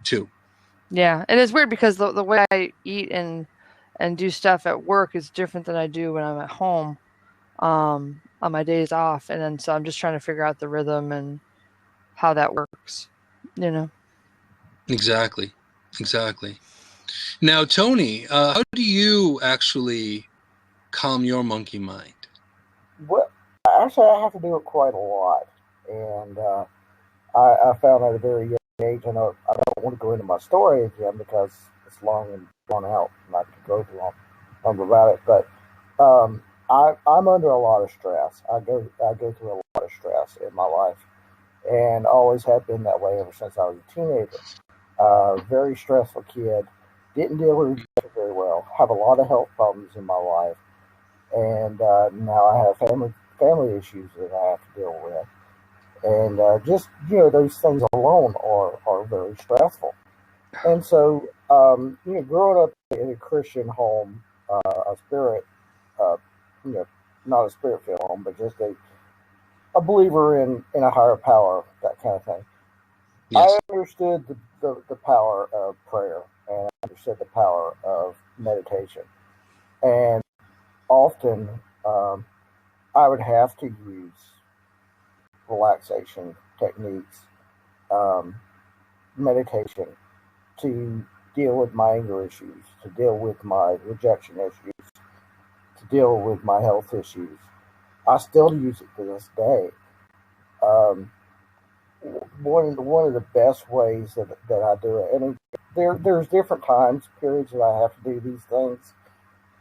Too. Yeah, it is weird because the way I eat and do stuff at work is different than I do when I'm at home on my days off. And then so I'm just trying to figure out the rhythm and how that works, Exactly. Now, Tony, how do you actually calm your monkey mind? Well, actually, I have to do it quite a lot. And I found at a very young age, I don't want to go into my story again because it's long and drawn out, and I could go too long about it. But I'm under a lot of stress. I go through a lot of stress in my life, and always have been that way ever since I was a teenager. Very stressful kid. Didn't deal with it very well. Have a lot of health problems in my life, and now I have family issues that I have to deal with. And just, those things alone are very stressful. And so, growing up in a Christian home, a spirit, not a spirit-filled home, but just a believer in a higher power, that kind of thing. Yes. I understood the power of prayer, and I understood the power of meditation. And often I would have to use relaxation techniques, meditation, to deal with my anger issues, to deal with my rejection issues, to deal with my health issues. I still use it to this day. One of the best ways that I do it, and there's different periods that I have to do these things.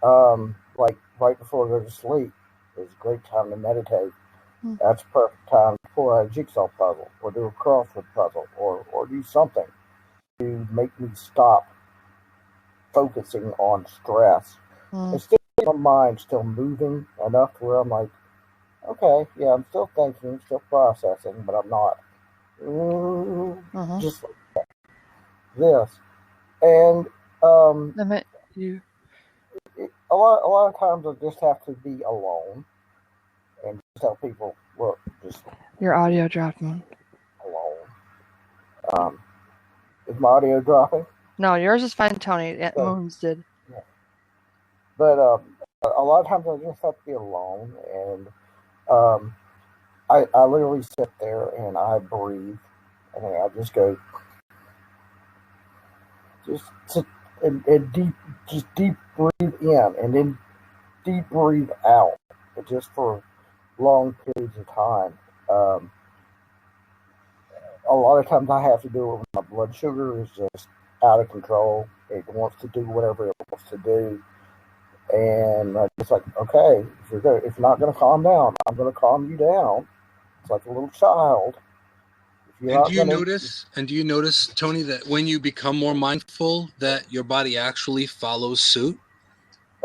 Like right before I go to sleep is a great time to meditate. That's a perfect time for a jigsaw puzzle, or do a crossword puzzle, or do something to make me stop focusing on stress. And still, my mind's still moving enough where I'm like, okay, yeah, I'm still thinking, still processing, but I'm not just like that. This. And a lot of times I just have to be alone and just tell people, look, just your audio dropped, man. Alone. Is my audio dropping? No, yours is fine, Tony. Moons did. Yeah. But a lot of times I just have to be alone, and um, I literally sit there and I breathe, and I just go, just sit and deep breathe in, and then deep breathe out, just for long periods of time. Um, a lot of times I have to do it when my blood sugar is just out of control. It wants to do whatever it wants to do, and it's like, okay, if you're not going to calm down, I'm going to calm you down. It's like a little child. If you're And not do you going to, notice? And do you notice, Tony, that when you become more mindful, that your body actually follows suit?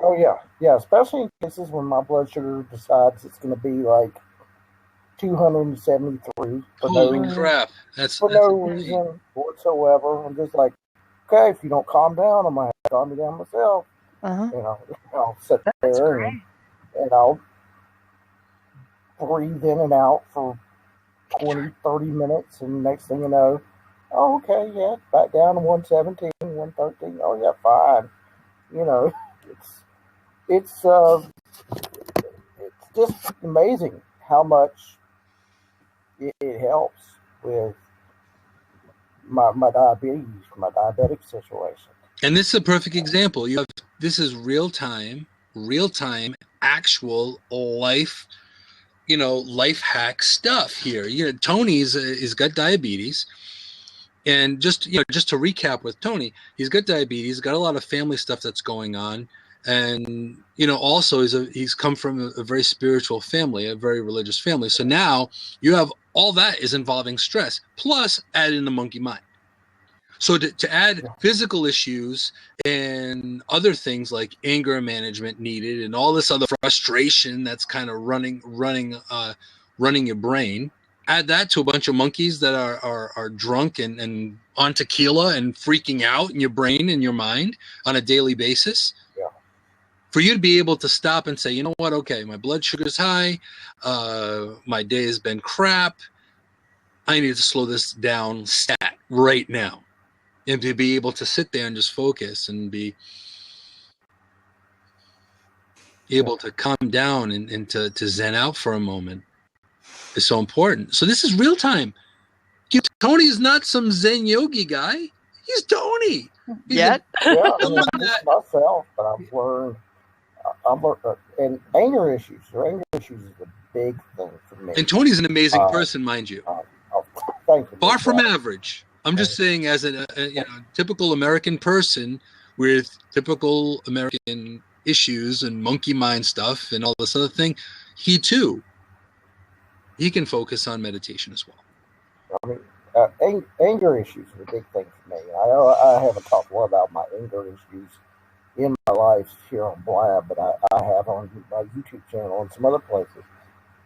oh yeah, especially in cases when my blood sugar decides it's going to be like 273 Holy crap! That's no reason whatsoever. I'm just like, okay, if you don't calm down, I'm gonna have to calm me down myself. Uh-huh. You know, I'll sit That's there great. and I'll breathe in and out for 20, 30 minutes, and next thing you know, oh, okay, yeah, back down to 117, 113. Oh yeah, fine. You know, it's it's uh, it's just amazing how much it helps with my diabetes, my diabetic situation. And this is a perfect example. This is real time, actual life, life hack stuff here. Tony's he's got diabetes, and just to recap with Tony, he's got diabetes, got a lot of family stuff that's going on, and also he's come from a very spiritual family, a very religious family. So now you have all that is involving stress, plus add in the monkey mind. So to add physical issues and other things like anger management needed, and all this other frustration that's kind of running your brain, add that to a bunch of monkeys that are drunk and on tequila and freaking out in your brain and your mind on a daily basis. Yeah. For you to be able to stop and say, you know what, okay, my blood sugar's high, my day has been crap, I need to slow this down stat right now. And to be able to sit there and just focus and be able to calm down and to zen out for a moment is so important. So this is real time. Tony is not some Zen yogi guy. He's Tony. Yet? Yeah, I mean, myself, but I've learned, and anger issues. Anger issues is a big thing for me. And Tony's an amazing person, mind you. Thank you. Far from average. I'm just saying, as a typical American person with typical American issues and monkey mind stuff and all this other thing, he can focus on meditation as well. I mean, anger issues is a big thing for me. I haven't talked a lot about my anger issues in my life here on Blab, but I have on my YouTube channel and some other places.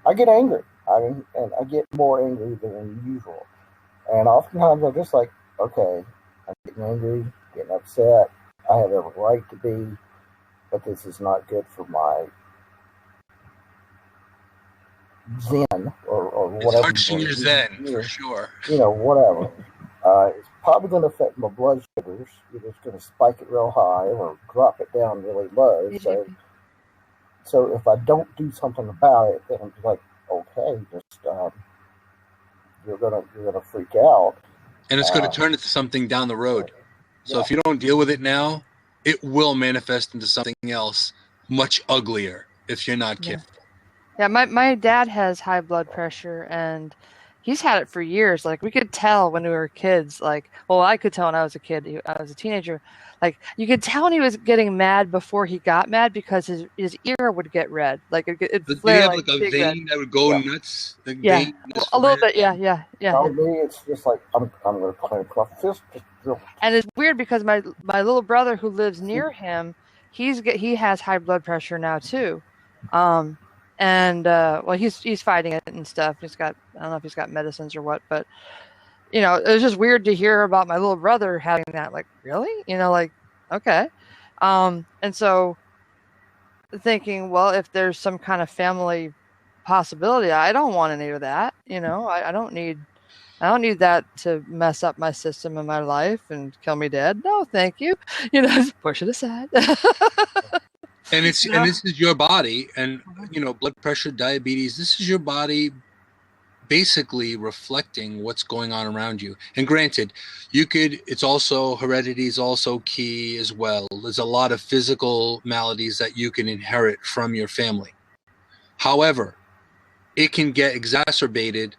I get angry. And I get more angry than usual. And oftentimes I'm just like, okay, I'm getting angry, getting upset. I have every right to be, but this is not good for my zen or whatever. It's touching your zen, for sure. Whatever. It's probably going to affect my blood sugars. Either it's going to spike it real high or drop it down really low. So if I don't do something about it, then I'm just like, okay, just you're gonna freak out, and it's going to turn into something down the road. So if you don't deal with it now, it will manifest into something else much uglier if you're not careful. Yeah, my dad has high blood pressure, and he's had it for years. Like, we could tell when we were kids. Like, well, I could tell when I was a kid. I was a teenager. Like, you could tell when he was getting mad before he got mad, because his ear would get red. Like, it'd flare. You have like a vein that would go nuts. A little bit. Yeah. For me, it's just like I'm going to clench my fist. And it's weird because my little brother who lives near him, he has high blood pressure now too. And he's fighting it and stuff. I don't know if he's got medicines or what, but it was just weird to hear about my little brother having that. Like, really? Okay. And so thinking, well, if there's some kind of family possibility, I don't want any of that. I don't need that to mess up my system and my life and kill me dead. No, thank you. Just push it aside. And this is your body, and blood pressure, diabetes. This is your body basically reflecting what's going on around you. And granted, it's also heredity is also key as well. There's a lot of physical maladies that you can inherit from your family. However, it can get exacerbated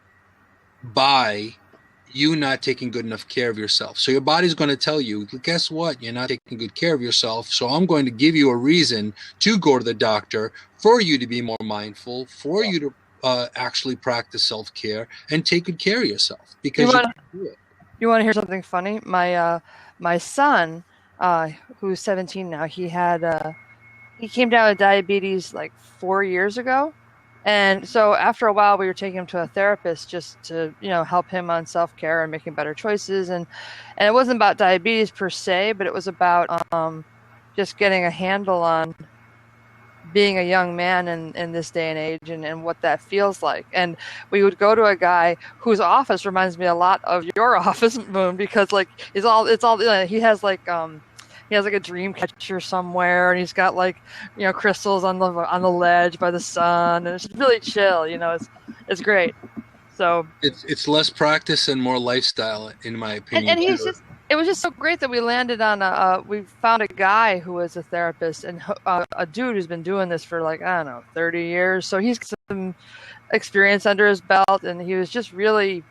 by you not taking good enough care of yourself. So your body's going to tell you, guess what? You're not taking good care of yourself. So I'm going to give you a reason to go to the doctor, for you to be more mindful, for you to actually practice self-care and take good care of yourself, because you want to hear something funny? My son, who's 17 now, he came down with diabetes like 4 years ago. And so after a while, we were taking him to a therapist just to, help him on self-care and making better choices. And it wasn't about diabetes per se, but it was about just getting a handle on being a young man in this day and age, and what that feels like. And we would go to a guy whose office reminds me a lot of your office, Moon, because like he has like a dream catcher somewhere, and he's got like crystals on the ledge by the sun, and it's really chill. It's great. So it's less practice and more lifestyle, in my opinion. And it was just so great that we landed on we found a guy who was a therapist, and a dude who's been doing this for 30 years. So he's got some experience under his belt, and he was just really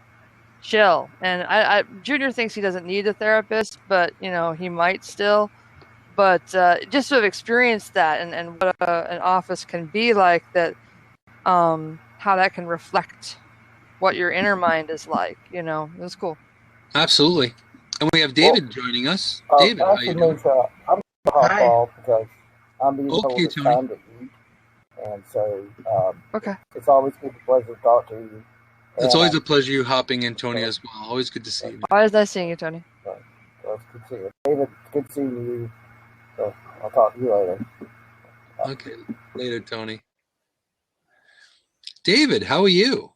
chill. And Junior thinks he doesn't need a therapist, but he might still. But just to have experienced that, and what an office can be like, that how that can reflect what your inner mind is like, it was cool. Absolutely. And we have David joining us. David, how you doing? I'm going to hop off because I'm being told it's Tony. time to eat. And so okay. It's always a pleasure to talk to you. It's always a pleasure you hopping in, Tony, as well. Always good to see you. Always nice seeing you, Tony. Well, it's good to see you. David, good seeing you. So I'll talk to you later. Okay. Later, Tony. David, how are you?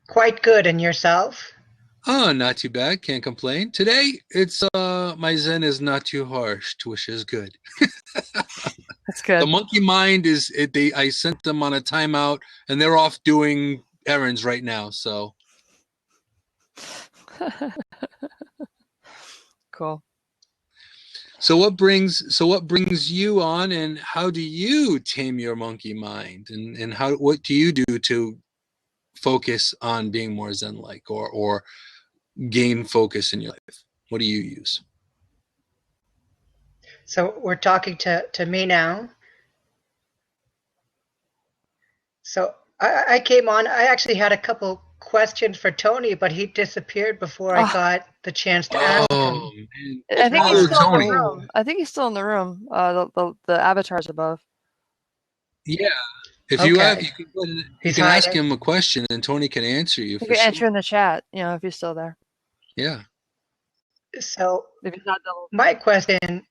Quite good. And yourself? Oh, not too bad. Can't complain. Today, it's my Zen is not too harsh, which is good. That's good. The monkey mind I sent them on a timeout, and they're off doing errands right now. So cool. So what brings you on, and how do you tame your monkey mind, and what do you do to focus on being more Zen-like, or gain focus in your life? What do you use? So we're talking to me now. So I came on. I actually had a couple questions for Tony, but he disappeared before I got the chance to ask him. I think he's still in the room. I think he's still in the room. The avatar's above. Yeah. If you can ask him a question, and Tony can answer you. You can answer in the chat, if he's still there. Yeah. So if he's not double. My question,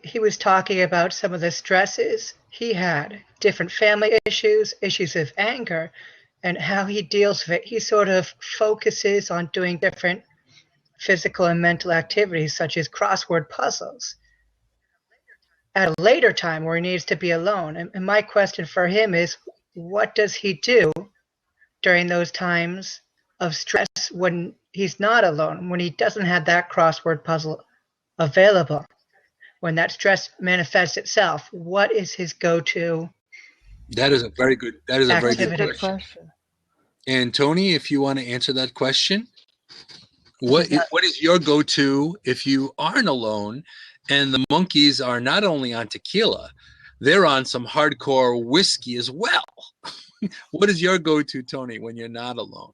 he was talking about some of the stresses he had, different family issues of anger, and how he deals with it. He sort of focuses on doing different physical and mental activities, such as crossword puzzles, at a later time where he needs to be alone. And my question for him is, what does he do during those times of stress when he's not alone, when he doesn't have that crossword puzzle available, when that stress manifests itself? What is his go-to? That is a very good question. And Tony, if you want to answer that question, what is your go-to if you aren't alone and the monkeys are not only on tequila, they're on some hardcore whiskey as well? What is your go-to, Tony, when you're not alone?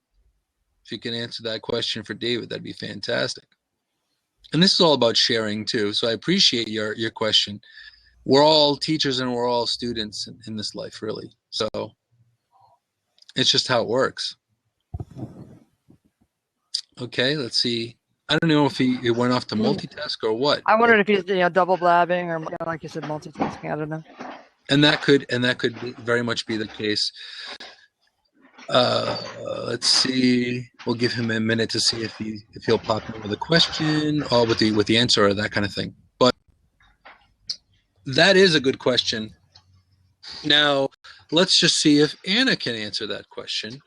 If you can answer that question for David, that'd be fantastic. And this is all about sharing too, so I appreciate your question. We're all teachers and we're all students in this life, really. So it's just how it works. Okay, let's see. I don't know if he went off to multitask or what. I wondered if he's double blabbing or like you said, multitasking. I don't know. And that could very much be the case. Let's see. We'll give him a minute to see if he'll pop in with a question or with the answer or that kind of thing. But That is a good question. Now, let's just see if Anna can answer that question.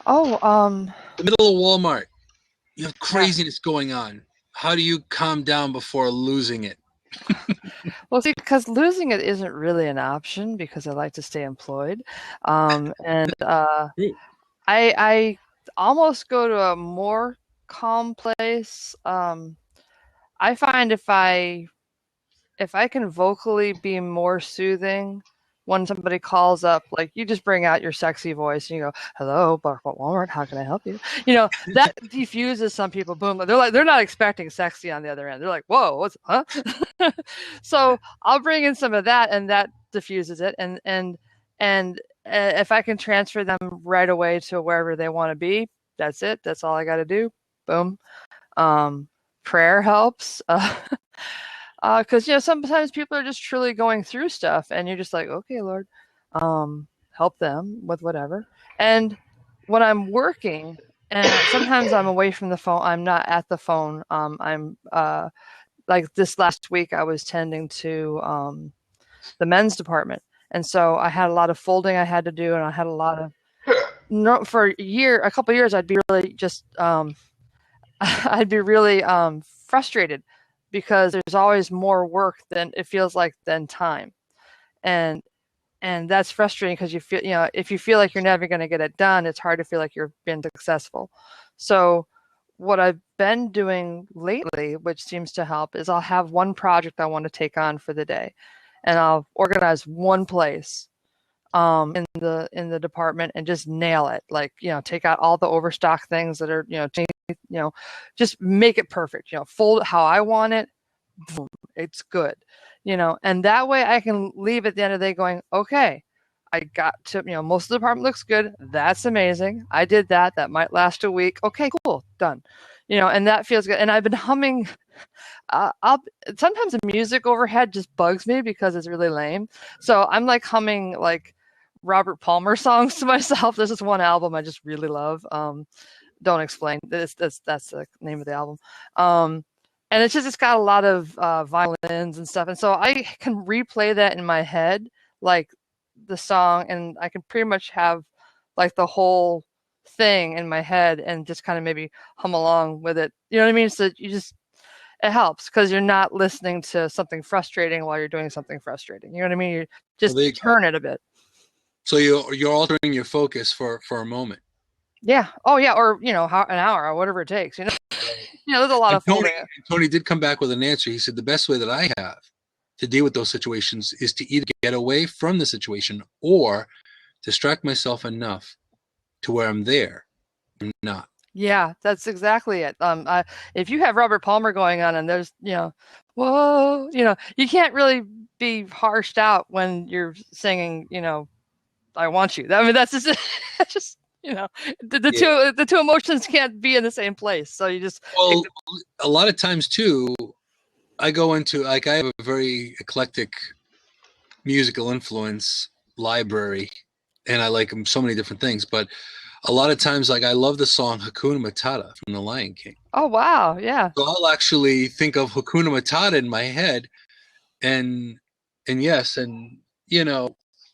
Oh, The middle of Walmart, you have craziness going on. How do you calm down before losing it? well, see, because losing it isn't really an option because I like to stay employed, and I almost go to a more calm place. I find if I can vocally be more soothing when somebody calls up, like you just bring out your sexy voice and you go, "Hello, Walmart, how can I help you?" You know, that diffuses some people. Boom, they're not expecting sexy on the other end. They're like, "Whoa, what's huh?" So I'll bring in some of that, and that diffuses it. And if I can transfer them right away to wherever they want to be, that's it. That's all I got to do. Boom. Prayer helps. Because sometimes people are just truly going through stuff, and you're just like, okay, Lord, help them with whatever. And when I'm working, and sometimes I'm away from the phone, I'm not at the phone. I'm like this last week, I was tending to the men's department, and so I had a lot of folding I had to do, and I had a lot of for a couple of years, I'd be really just I'd be really frustrated because there's always more work than it feels like than time, and that's frustrating because you feel if you feel like you're never going to get it done, it's hard to feel like you're being successful. So what I've been doing lately, which seems to help, is I'll have one project I want to take on for the day, and I'll organize one place in the department and just nail it. Like, take out all the overstock things that are, just make it perfect, fold it how I want it. Boom, it's good, and that way I can leave at the end of the day going, okay, I got to, most of the department looks good. That's amazing. I did that. That might last a week. Okay, cool, done. And that feels good. And I've been humming. I'll sometimes the music overhead just bugs me because it's really lame. So I'm like humming like Robert Palmer songs to myself. There's this one album I just really love. Don't explain. That's the name of the album. And it's got a lot of violins and stuff. And so I can replay that in my head, like the song, and I can pretty much have like the whole thing in my head and just kind of maybe hum along with it. You know what I mean? So it helps because you're not listening to something frustrating while you're doing something frustrating. You know what I mean? You just turn it a bit. So you're altering your focus for a moment. Yeah. Oh yeah. Or an hour or whatever it takes. There's a lot of folding. Tony did come back with an answer. He said the best way that I have to deal with those situations is to either get away from the situation or distract myself enough to where I'm there and not. Yeah, that's exactly it. If you have Robert Palmer going on and there's, whoa, you can't really be harshed out when you're singing, I want you. I mean, that's just, the two emotions can't be in the same place. So you just. Well, a lot of times too, I go into, like, I have a very eclectic musical influence library, and I like so many different things, but a lot of times, like, I love the song Hakuna Matata from The Lion King. Oh, wow. Yeah. So I'll actually think of Hakuna Matata in my head, and yes, and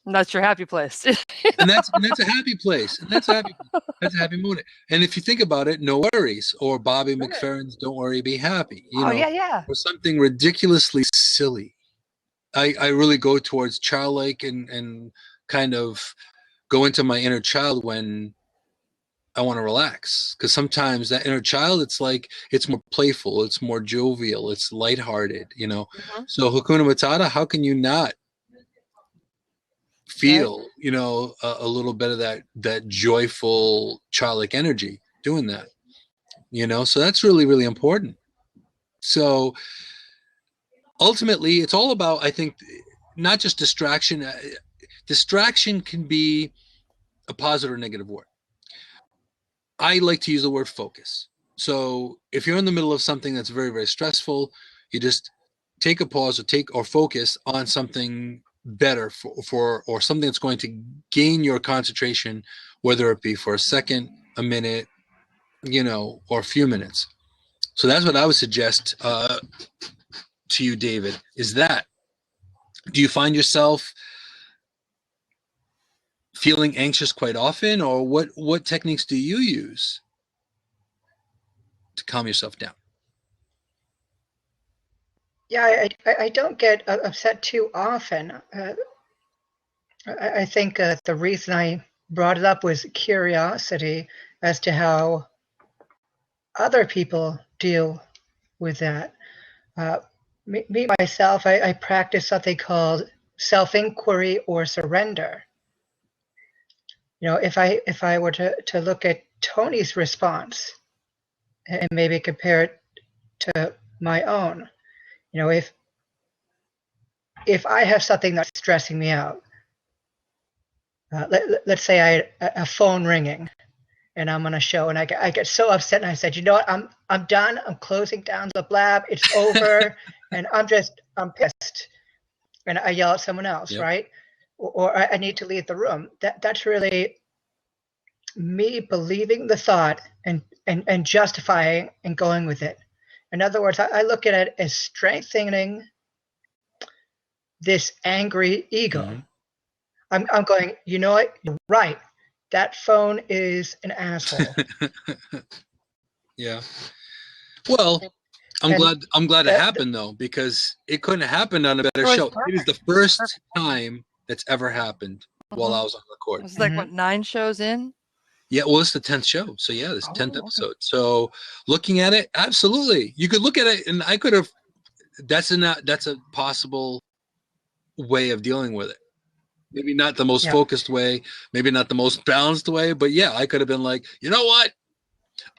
that's your happy place. and that's a happy place, and that's a happy mood. And if you think about it, No Worries, or Bobby McFerrin's Don't Worry, Be Happy, yeah. or something ridiculously silly. I really go towards childlike and kind of go into my inner child when I want to relax, because sometimes that inner child, it's like, it's more playful, it's more jovial, it's lighthearted, Mm-hmm. So Hakuna Matata, how can you not feel, a little bit of that joyful childlike energy doing that, so that's really, really important. So ultimately, it's all about, I think, not just distraction. Distraction can be a positive or negative word. I like to use the word focus. So if you're in the middle of something that's very, very stressful, you just take a pause or focus on something better or something that's going to gain your concentration, whether it be for a second, a minute, or a few minutes. So that's what I would suggest to you, David, is that, do you find yourself feeling anxious quite often, or what techniques do you use to calm yourself down? Yeah, I don't get upset too often. I think the reason I brought it up was curiosity as to how other people deal with that. Me myself, I practice something called self-inquiry or surrender. You know, if I were to look at Tony's response and maybe compare it to my own, you know, if I have something that's stressing me out, let's say a phone ringing, and I'm on a show, and I get so upset, and I said, you know what, I'm done. I'm closing down the blab. It's over, and I'm pissed, and I yell at someone else, Yep. right? Or I need to leave the room. That's really me believing the thought and justifying and going with it. In other words, I look at it as strengthening this angry ego. Mm-hmm. I'm going, you know what? You're right. That phone is an asshole. Yeah. Well, I'm glad it happened though, because it couldn't have happened on a better show. It is the first time that's ever happened while I was on record. It's like what, 9 shows in? Yeah, well, it's the 10th show. So yeah, this 10th episode. So looking at it, absolutely. You could look at it, and I could have, that's a possible way of dealing with it. Maybe not the most focused way, maybe not the most balanced way, but yeah, I could have been like, you know what?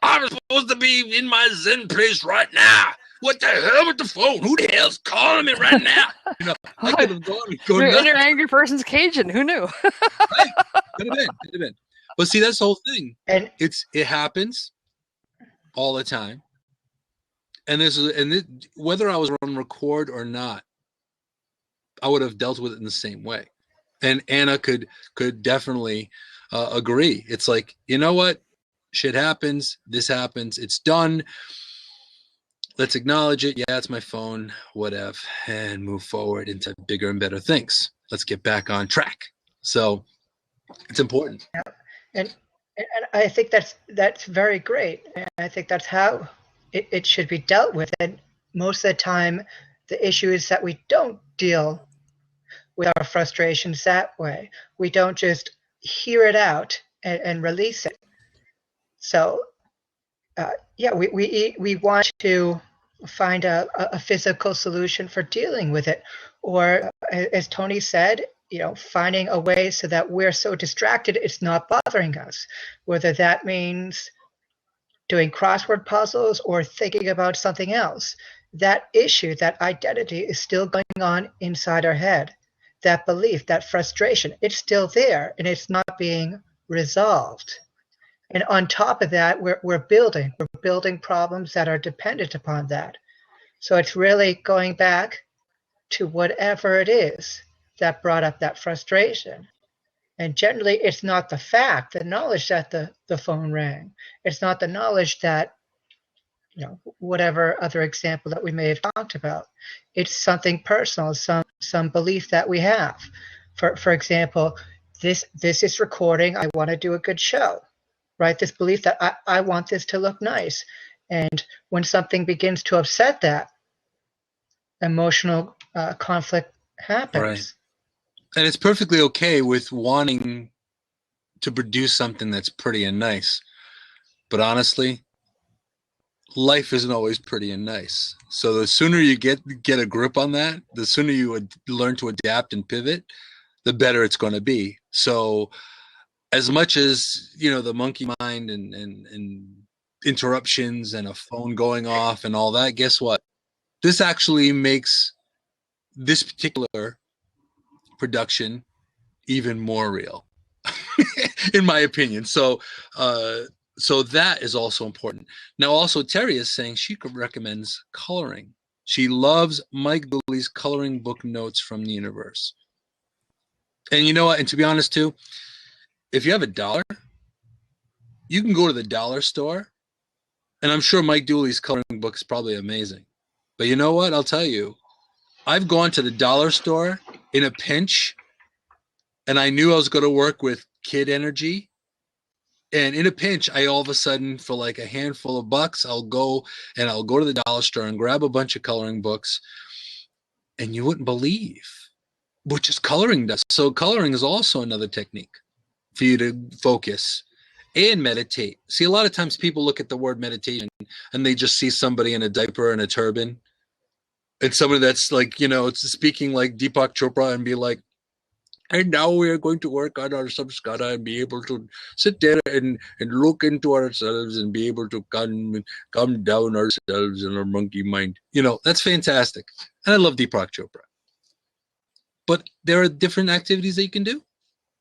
I'm supposed to be in my Zen place right now. What the hell with the phone? Who the hell's calling me right now? You know, I could have gone and go nuts. You're in your angry person's Cajun. Who knew? Right. Could have been. But see, that's the whole thing. And it happens all the time. And whether I was on record or not, I would have dealt with it in the same way. And Anna could definitely agree. It's like, you know what? Shit happens. This happens. It's done. Let's acknowledge it. Yeah, it's my phone. Whatever. And move forward into bigger and better things. Let's get back on track. So it's important. Yeah. And I think that's very great. And I think that's how it should be dealt with. And most of the time, the issue is that we don't deal with our frustrations that way. We don't just hear it out and release it. So, we want to find a physical solution for dealing with it, or as Tony said, you know, finding a way so that we're so distracted it's not bothering us. Whether that means doing crossword puzzles or thinking about something else, that issue, that identity is still going on inside our head. That belief, that frustration, it's still there and it's not being resolved. And on top of that, we're building problems that are dependent upon that. So it's really going back to whatever it is that brought up that frustration. And generally, it's not the knowledge that the phone rang. It's not the knowledge that, you know, whatever other example that we may have talked about. It's something personal, some belief that we have. For example, this is recording. I want to do a good show, right? This belief that I want this to look nice. And when something begins to upset that, emotional conflict happens. Right. And it's perfectly okay with wanting to produce something that's pretty and nice. But honestly, life isn't always pretty and nice. So the sooner you get a grip on that, the sooner you would learn to adapt and pivot, the better it's going to be. So as much as, you know, the monkey mind and interruptions and a phone going off and all that, guess what? This actually makes this particular production even more real, in my opinion. So that is also important. Now, also, Terry is saying she recommends coloring. She loves Mike Dooley's coloring book notes from the universe. And you know what? And to be honest, too, if you have $1, you can go to the dollar store, and I'm sure Mike Dooley's coloring book is probably amazing. But you know what? I'll tell you, I've gone to the dollar store in a pinch, and I knew I was going to work with kid energy. And in a pinch, I all of a sudden, for like a handful of bucks, I'll go to the dollar store and grab a bunch of coloring books. And you wouldn't believe what just coloring does. So coloring is also another technique for you to focus and meditate. See, a lot of times people look at the word meditation and they just see somebody in a diaper and a turban. And somebody that's like, it's speaking like Deepak Chopra and be like, and now we are going to work on our samskara and be able to sit there and look into ourselves and be able to calm down ourselves and our monkey mind. That's fantastic. And I love Deepak Chopra. But there are different activities that you can do.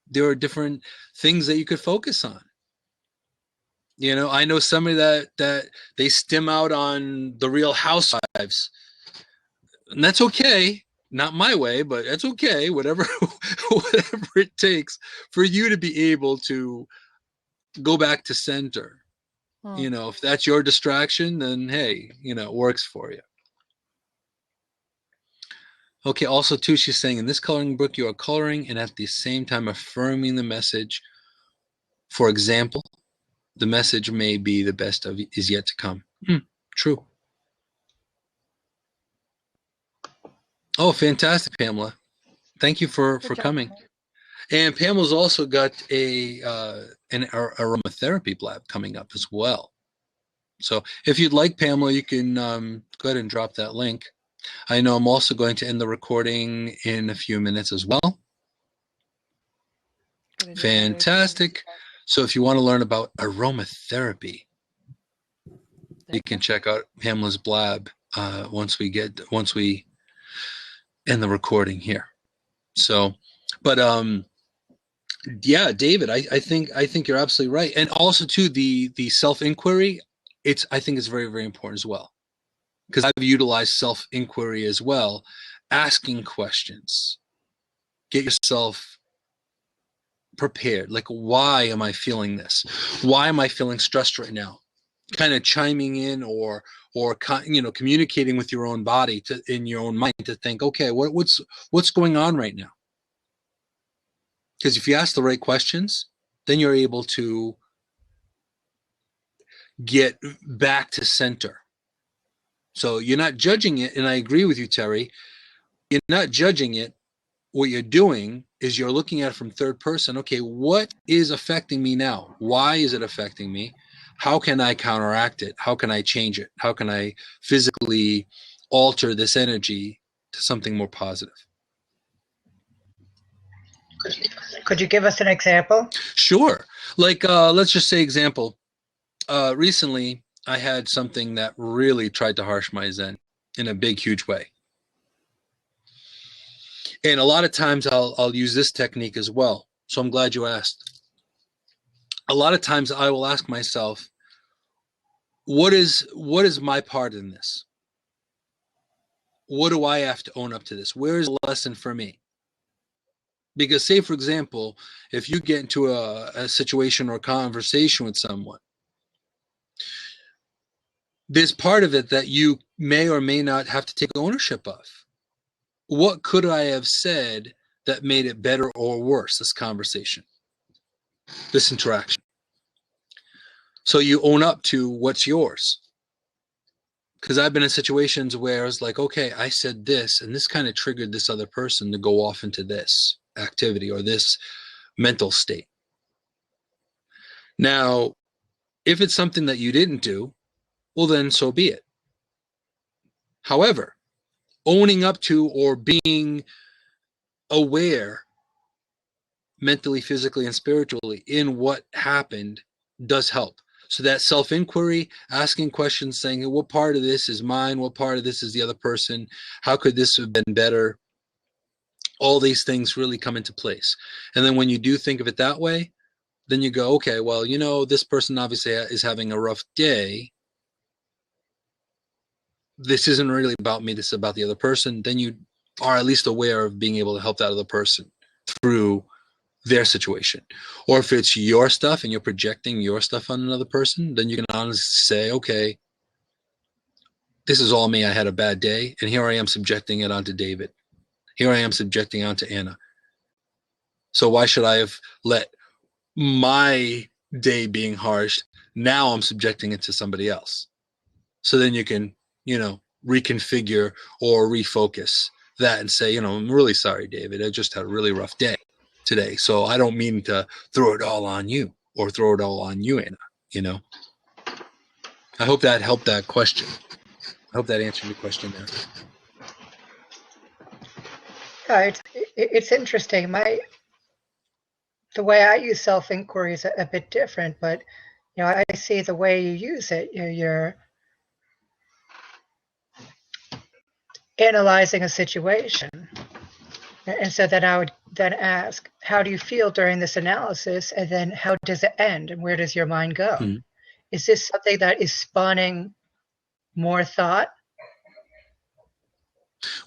There are different things that you could focus on. I know somebody that they stim out on the Real Housewives. And that's okay. Not my way, but that's okay. Whatever it takes for you to be able to go back to center. If that's your distraction, then hey, it works for you. Okay, also too, she's saying in this coloring book, you are coloring and at the same time affirming the message. For example, the message may be the best of is yet to come. True. Oh, fantastic, Pamela. Thank you for coming. And Pamela's also got an aromatherapy blab coming up as well. So if you'd like, Pamela, you can go ahead and drop that link. I know I'm also going to end the recording in a few minutes as well. Fantastic. So if you want to learn about aromatherapy, you can check out Pamela's blab once we end the recording here. So, but yeah, David, I think you're absolutely right. And also too, the self-inquiry, I think it's very, very important as well. Because I've utilized self-inquiry as well, asking questions. Get yourself prepared. Like, why am I feeling this? Why am I feeling stressed right now? Kind of chiming in or communicating with your own body in your own mind to think, okay, what's going on right now? Because if you ask the right questions, then you're able to get back to center. So you're not judging it, and I agree with you, Terry. You're not judging it. What you're doing is you're looking at it from third person. Okay, what is affecting me now? Why is it affecting me? How can I counteract it? How can I change it? How can I physically alter this energy to something more positive? Could you give us an example? Sure. Like, let's just say example. Recently, I had something that really tried to harsh my Zen in a big, huge way. And a lot of times I'll use this technique as well. So I'm glad you asked. A lot of times I will ask myself, what is my part in this? What do I have to own up to this? Where is the lesson for me? Because say, for example, if you get into a situation or a conversation with someone, there's part of it that you may or may not have to take ownership of. What could I have said that made it better or worse, this conversation, this interaction? So you own up to what's yours. Because I've been in situations where it's like, okay, I said this, and this kind of triggered this other person to go off into this activity or this mental state. Now, if it's something that you didn't do, well, then so be it. However, owning up to or being aware mentally, physically, and spiritually in what happened does help. So that self-inquiry, asking questions, saying, what part of this is mine? What part of this is the other person? How could this have been better? All these things really come into place. And then when you do think of it that way, then you go, okay, well, this person obviously is having a rough day. This isn't really about me, this is about the other person. Then you are at least aware of being able to help that other person through their situation. Or if it's your stuff and you're projecting your stuff on another person, then you can honestly say, okay, this is all me. I had a bad day, and here I am subjecting it onto David. Here I am subjecting it onto Anna. So why should I have let my day being harsh, now I'm subjecting it to somebody else? So then you can, reconfigure or refocus that and say, I'm really sorry, David. I just had a really rough day today. So I don't mean to throw it all on you or throw it all on you, Anna, I hope that helped that question. I hope that answered your question there. Yeah, it's interesting. The way I use self-inquiry is a bit different, but I see the way you use it. You're analyzing a situation, and so then I would then ask, how do you feel during this analysis, and then how does it end, and where does your mind go? Mm-hmm. Is this something that is spawning more thought?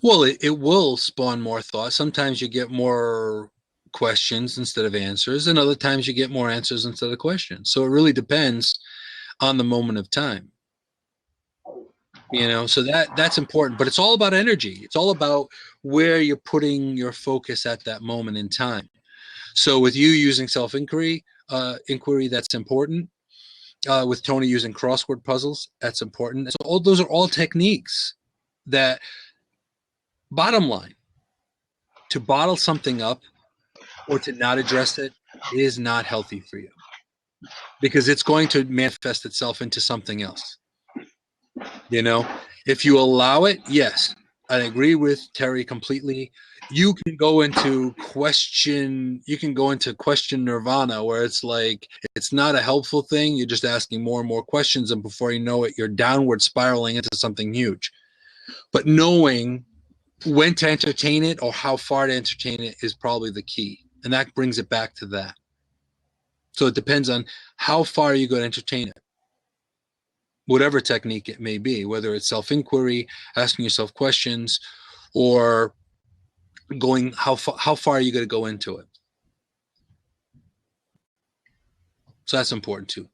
Well, it will spawn more thought. Sometimes you get more questions instead of answers, and other times you get more answers instead of questions. So it really depends on the moment of time. So that's important, but it's all about energy. It's all about where you're putting your focus at that moment in time. So with you using self-inquiry, that's important. With Tony using crossword puzzles, that's important. So those are all techniques that, bottom line, to bottle something up or to not address it is not healthy for you, because it's going to manifest itself into something else. If you allow it, yes, I agree with Terry completely. You can go into question nirvana, where it's like, it's not a helpful thing. You're just asking more and more questions, and before you know it, you're downward spiraling into something huge. But knowing when to entertain it or how far to entertain it is probably the key. And that brings it back to that. So it depends on how far you go to entertain it, whatever technique it may be, whether it's self-inquiry, asking yourself questions, or going, how far are you going to go into it? So that's important too.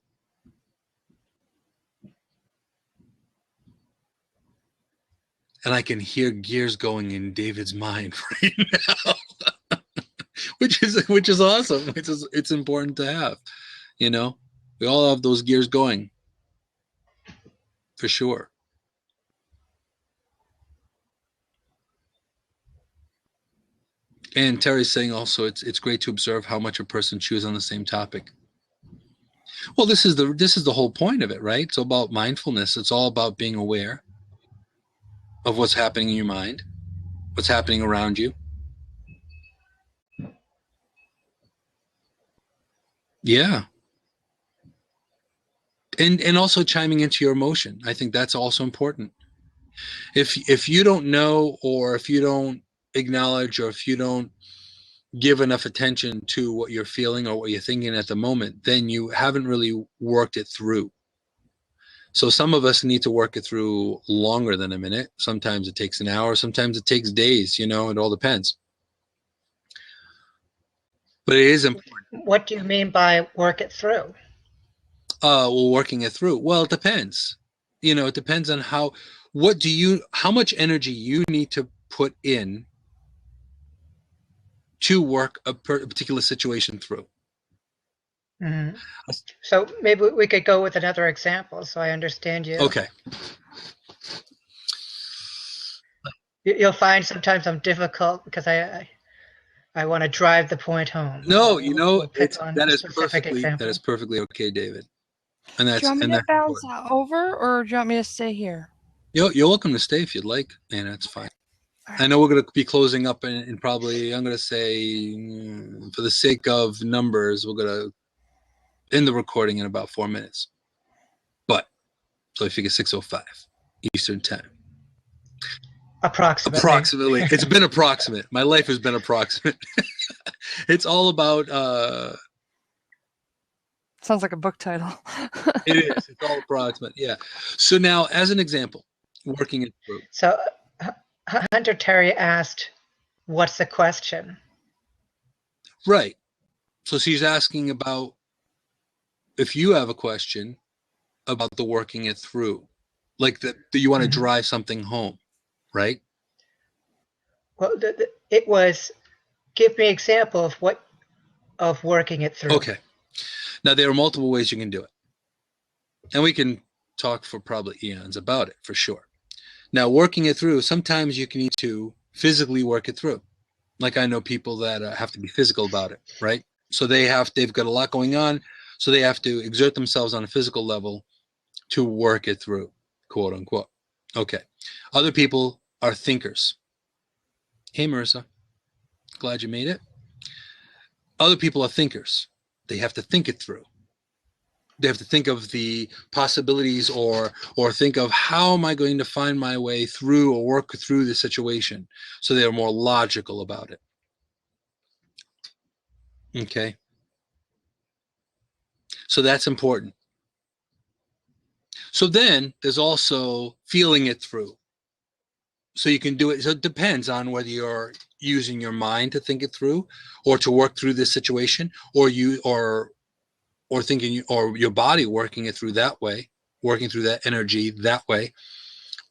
And I can hear gears going in David's mind right now, which is awesome. It's important to have. We all have those gears going, for sure. And Terry's saying also, it's great to observe how much a person chews on the same topic. Well, this is the whole point of it, right? It's all about mindfulness. It's all about being aware of what's happening in your mind, what's happening around you. Yeah. And also chiming into your emotion. I think that's also important. If you don't know, or if you don't acknowledge, or if you don't give enough attention to what you're feeling or what you're thinking at the moment, then you haven't really worked it through. So some of us need to work it through longer than a minute. Sometimes it takes an hour, sometimes it takes days, it all depends. But it is important. What do you mean by work it through? Working it through. Well, it depends. It depends on how much energy you need to put in to work a particular situation through. Mm-hmm. So maybe we could go with another example so I understand you. Okay. You'll find sometimes I'm difficult because I want to drive the point home. No, that is perfectly okay, David. And that's, do you want me to bounce over, or do you want me to stay here? You're welcome to stay if you'd like, and that's fine. Right. I know we're going to be closing up in probably, I'm going to say, for the sake of numbers, we're going to end the recording in about 4 minutes. So I figure 6:05 Eastern time. Approximately. It's been approximate. My life has been approximate. It's all about... Sounds like a book title. It is. It's all approximate. Yeah. So now, as an example, working it through. So Hunter Terry asked, what's the question? Right. So she's asking about if you have a question about the working it through. like that you want to drive something home, right? Well, it was, give me an example of working it through. Okay. Now, there are multiple ways you can do it. And we can talk for probably eons about it, for sure. Now, working it through, sometimes you can need to physically work it through. Like I know people that have to be physical about it, right? So they've got a lot going on, so they have to exert themselves on a physical level to work it through, quote unquote. Okay. Other people are thinkers. Hey, Marissa, glad you made it. Other people are thinkers. They have to think it through. They have to think of the possibilities or think of how am I going to find my way through or work through the situation. So they're more logical about it. Okay. So that's important. So then there's also feeling it through. So you can do it. So it depends on whether you're using your mind to think it through or to work through this situation, or thinking, or your body working it through that way, working through that energy that way,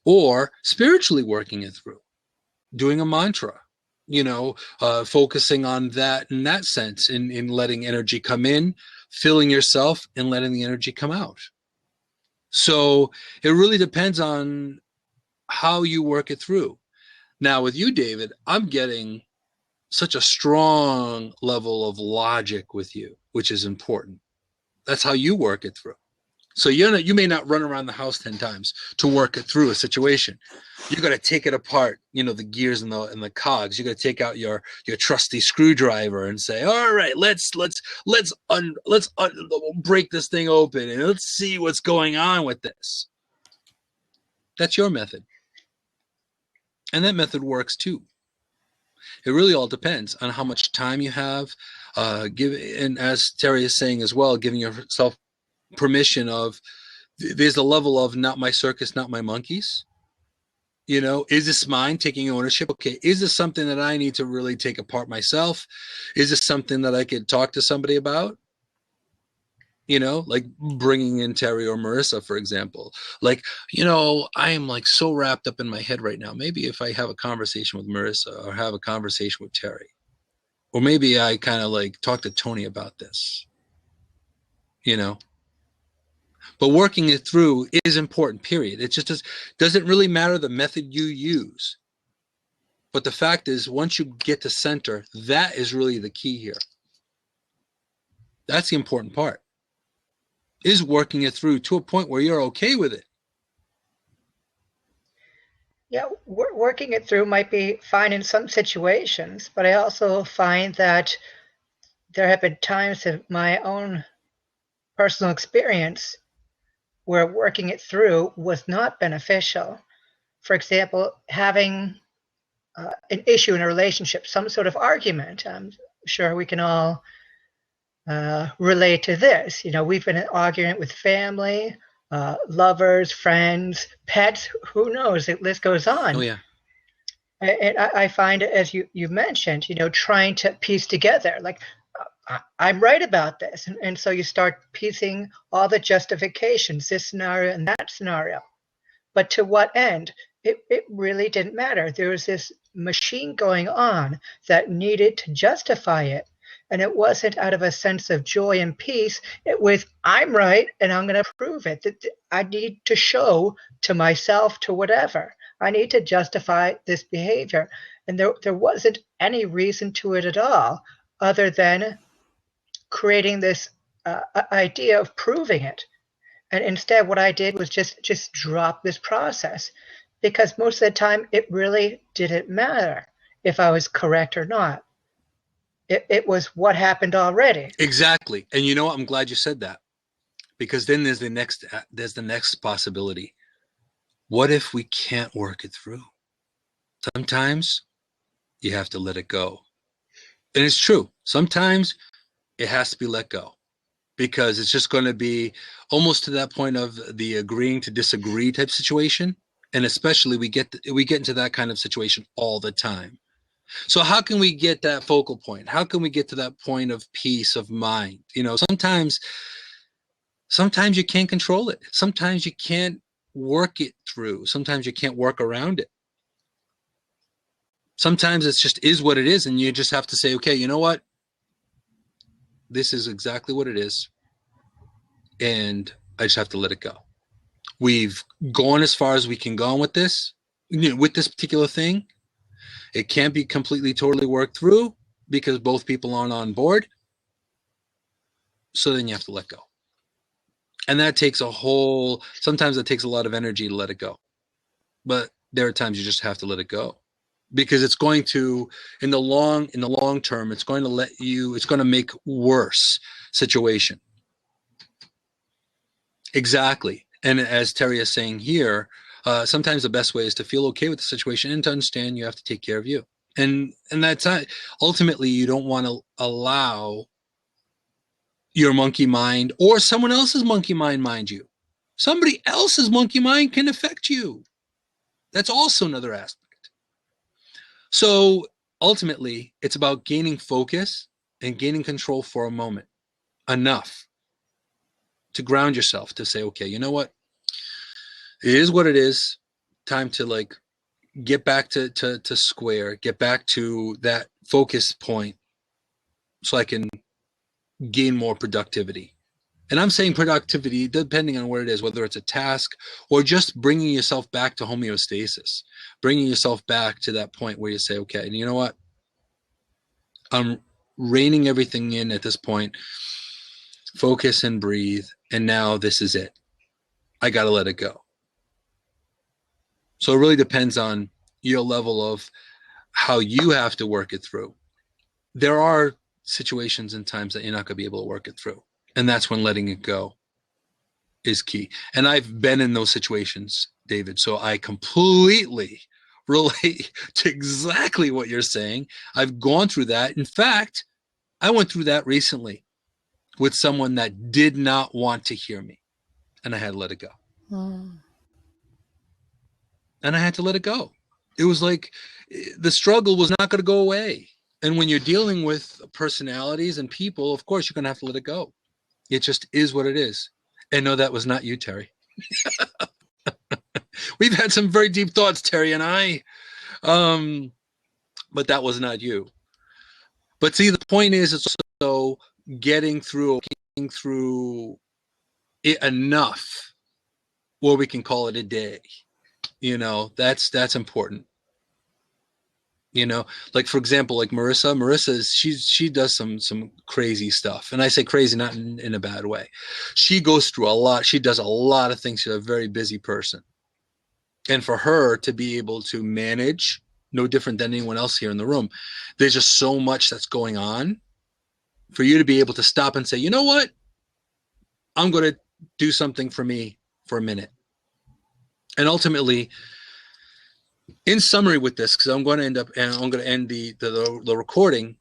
or spiritually working it through, doing a mantra, focusing on that in that sense, in letting energy come in, filling yourself and letting the energy come out. So it really depends on how you work it through. Now with you, David, I'm getting such a strong level of logic with you, which is important. That's how you work it through. So you may not run around the house 10 times to work it through a situation. You got to take it apart, the gears and the cogs. You got to take out your trusty screwdriver and say, all right, let's break this thing open and let's see what's going on with this. That's your method. And that method works too. It really all depends on how much time you have. And as Terry is saying as well, giving yourself permission of, there's a level of not my circus, not my monkeys. Is this mine? Taking ownership. Okay, is this something that I need to really take apart myself? Is this something that I could talk to somebody about? Like bringing in Terry or Marissa, for example. Like, I am like so wrapped up in my head right now. Maybe if I have a conversation with Marissa or have a conversation with Terry, or maybe I kind of like talk to Tony about this, But working it through is important, period. It just doesn't really matter the method you use. But the fact is, once you get to center, that is really the key here. That's the important part, is working it through to a point where you're okay with it. Yeah, working it through might be fine in some situations, but I also find that there have been times in my own personal experience where working it through was not beneficial. For example, having an issue in a relationship, some sort of argument. I'm sure we can all relate to this. We've been in argument with family, lovers, friends, pets, who knows, the list goes on. Oh, yeah. And I find, as you mentioned, trying to piece together, like, I'm right about this. And so you start piecing all the justifications, this scenario and that scenario. But to what end? It really didn't matter. There was this machine going on that needed to justify it. And it wasn't out of a sense of joy and peace. It was, I'm right, and I'm going to prove it. That I need to show to myself, to whatever. I need to justify this behavior. And there wasn't any reason to it at all, other than creating this idea of proving it. And instead, what I did was just drop this process, because most of the time it really didn't matter if I was correct or not. It was what happened already. Exactly. And I'm glad you said that, because then there's the next possibility. What if we can't work it through? Sometimes you have to let it go. And it's true. Sometimes it has to be let go, because it's just going to be almost to that point of the agreeing to disagree type situation. And especially we get into that kind of situation all the time. So how can we get that focal point? How can we get to that point of peace of mind? Sometimes you can't control it. Sometimes you can't work it through. Sometimes you can't work around it. Sometimes it's just is what it is, and you just have to say, okay, you know what? This is exactly what it is, and I just have to let it go. We've gone as far as we can go with this, with this particular thing. It can't be completely, totally worked through because both people aren't on board. So then you have to let go. And that takes sometimes it takes a lot of energy to let it go. But there are times you just have to let it go. Because it's going to, in the long term, it's going to make worse situation. Exactly. And as Terry is saying here, sometimes the best way is to feel okay with the situation and to understand you have to take care of you. And that's ultimately, you don't want to allow your monkey mind or someone else's monkey mind you. Somebody else's monkey mind can affect you. That's also another aspect. So ultimately, it's about gaining focus and gaining control for a moment, enough to ground yourself, to say, okay, you know what? It is what it is. Time to get back to square, get back to that focus point so I can gain more productivity. And I'm saying productivity, depending on what it is, whether it's a task or just bringing yourself back to homeostasis, bringing yourself back to that point where you say, okay, and you know what? I'm reining everything in at this point, focus and breathe. And now this is it. I got to let it go. So it really depends on your level of how you have to work it through. There are situations and times that you're not going to be able to work it through. And that's when letting it go is key. And I've been in those situations, David. So I completely relate to exactly what you're saying. I've gone through that. In fact, I went through that recently with someone that did not want to hear me. And I had to let it go. And I had to let it go. It was like the struggle was not going to go away. And when you're dealing with personalities and people, of course, you're going to have to let it go. It just is what it is. And no, that was not you, Terry. We've had some very deep thoughts, Terry and I. But that was not you. But see, the point is, it's also getting through it enough where we can call it a day. That's important. Like, for example, like Marissa, she does some crazy stuff. And I say crazy, not in a bad way. She goes through a lot. She does a lot of things. She's a very busy person. And for her to be able to manage, no different than anyone else here in the room, there's just so much that's going on. For you to be able to stop and say, you know what? I'm going to do something for me for a minute. And ultimately, in summary with this, because I'm going to end the recording.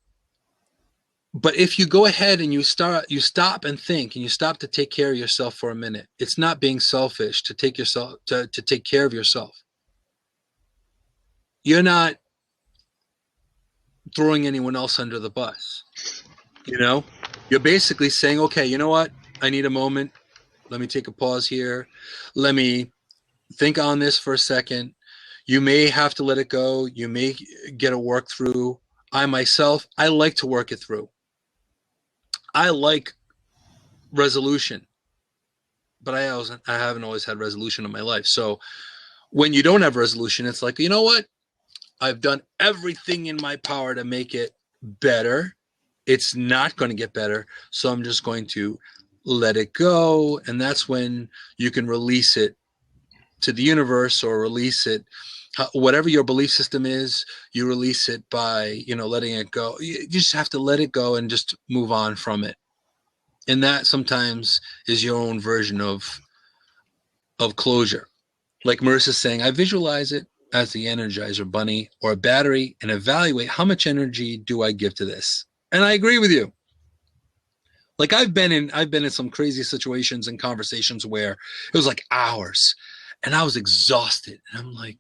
But if you go ahead and you stop and think, and you stop to take care of yourself for a minute, it's not being selfish to take care of yourself. You're not throwing anyone else under the bus. You're basically saying, okay, you know what? I need a moment. Let me take a pause here. Let me think on this for a second. You may have to let it go. You may get a work through. I myself, I like to work it through. I like resolution, but I haven't always had resolution in my life. So when you don't have resolution, it's like, you know what? I've done everything in my power to make it better. It's not going to get better. So I'm just going to let it go. And that's when you can release it to the universe, or release it, whatever your belief system is, you release it by, letting it go. You just have to let it go and just move on from it. And that sometimes is your own version of closure. Like Marissa's saying, I visualize it as the Energizer Bunny or a battery and evaluate how much energy do I give to this. And I agree with you. Like I've been in some crazy situations and conversations where it was like hours and I was exhausted. And I'm like,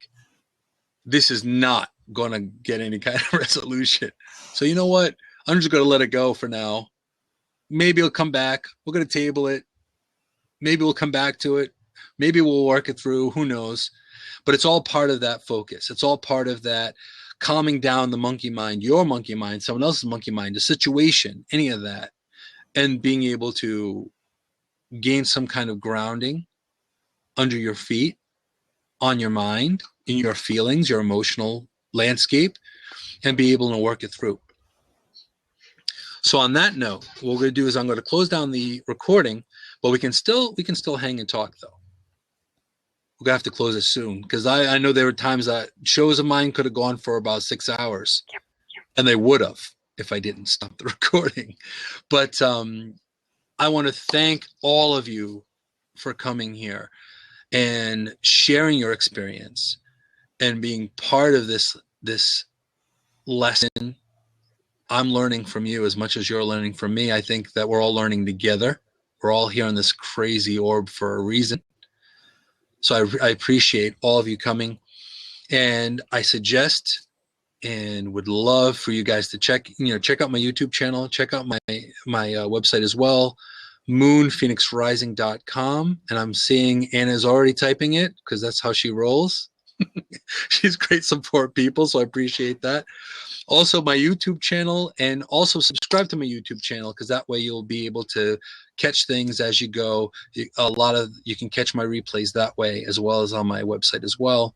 this is not going to get any kind of resolution. So you know what? I'm just going to let it go for now. Maybe it'll come back. We're going to table it. Maybe we'll come back to it Maybe we'll work it through. Who knows? But it's all part of that focus. It's all part of that calming down the monkey mind, your monkey mind, someone else's monkey mind, the situation, any of that, and being able to gain some kind of grounding under your feet, on your mind, in your feelings, your emotional landscape, and be able to work it through. So on that note, what we're going to do is I'm going to close down the recording, but we can still hang and talk though. We're going to have to close it soon because I know there were times that shows of mine could have gone for about 6 hours, and they would have if I didn't stop the recording. But I want to thank all of you for coming here and sharing your experience and being part of this lesson. I'm learning from you as much as you're learning from me. I think that we're all learning together. We're all here on this crazy orb for a reason. So I appreciate all of you coming, and I suggest and would love for you guys to check out my YouTube channel, check out my website as well, moonphoenixrising.com. And I'm seeing Anna's already typing it because that's how she rolls. She's great support people, so I appreciate that. Also my YouTube channel, and also subscribe to my YouTube channel because that way you'll be able to catch things as you go. You can catch my replays that way as well as on my website as well.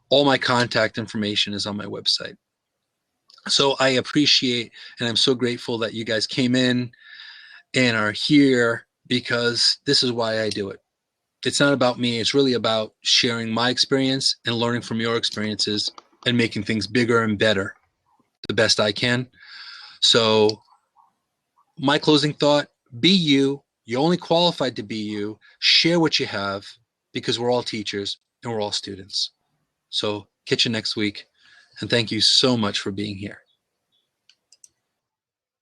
All my contact information is on my website. So I appreciate and I'm so grateful that you guys came in and are here because this is why I do it. It's not about me. It's really about sharing my experience and learning from your experiences and making things bigger and better the best I can. So my closing thought, be you. You're only qualified to be you. Share what you have because we're all teachers and we're all students. So catch you next week. And thank you so much for being here.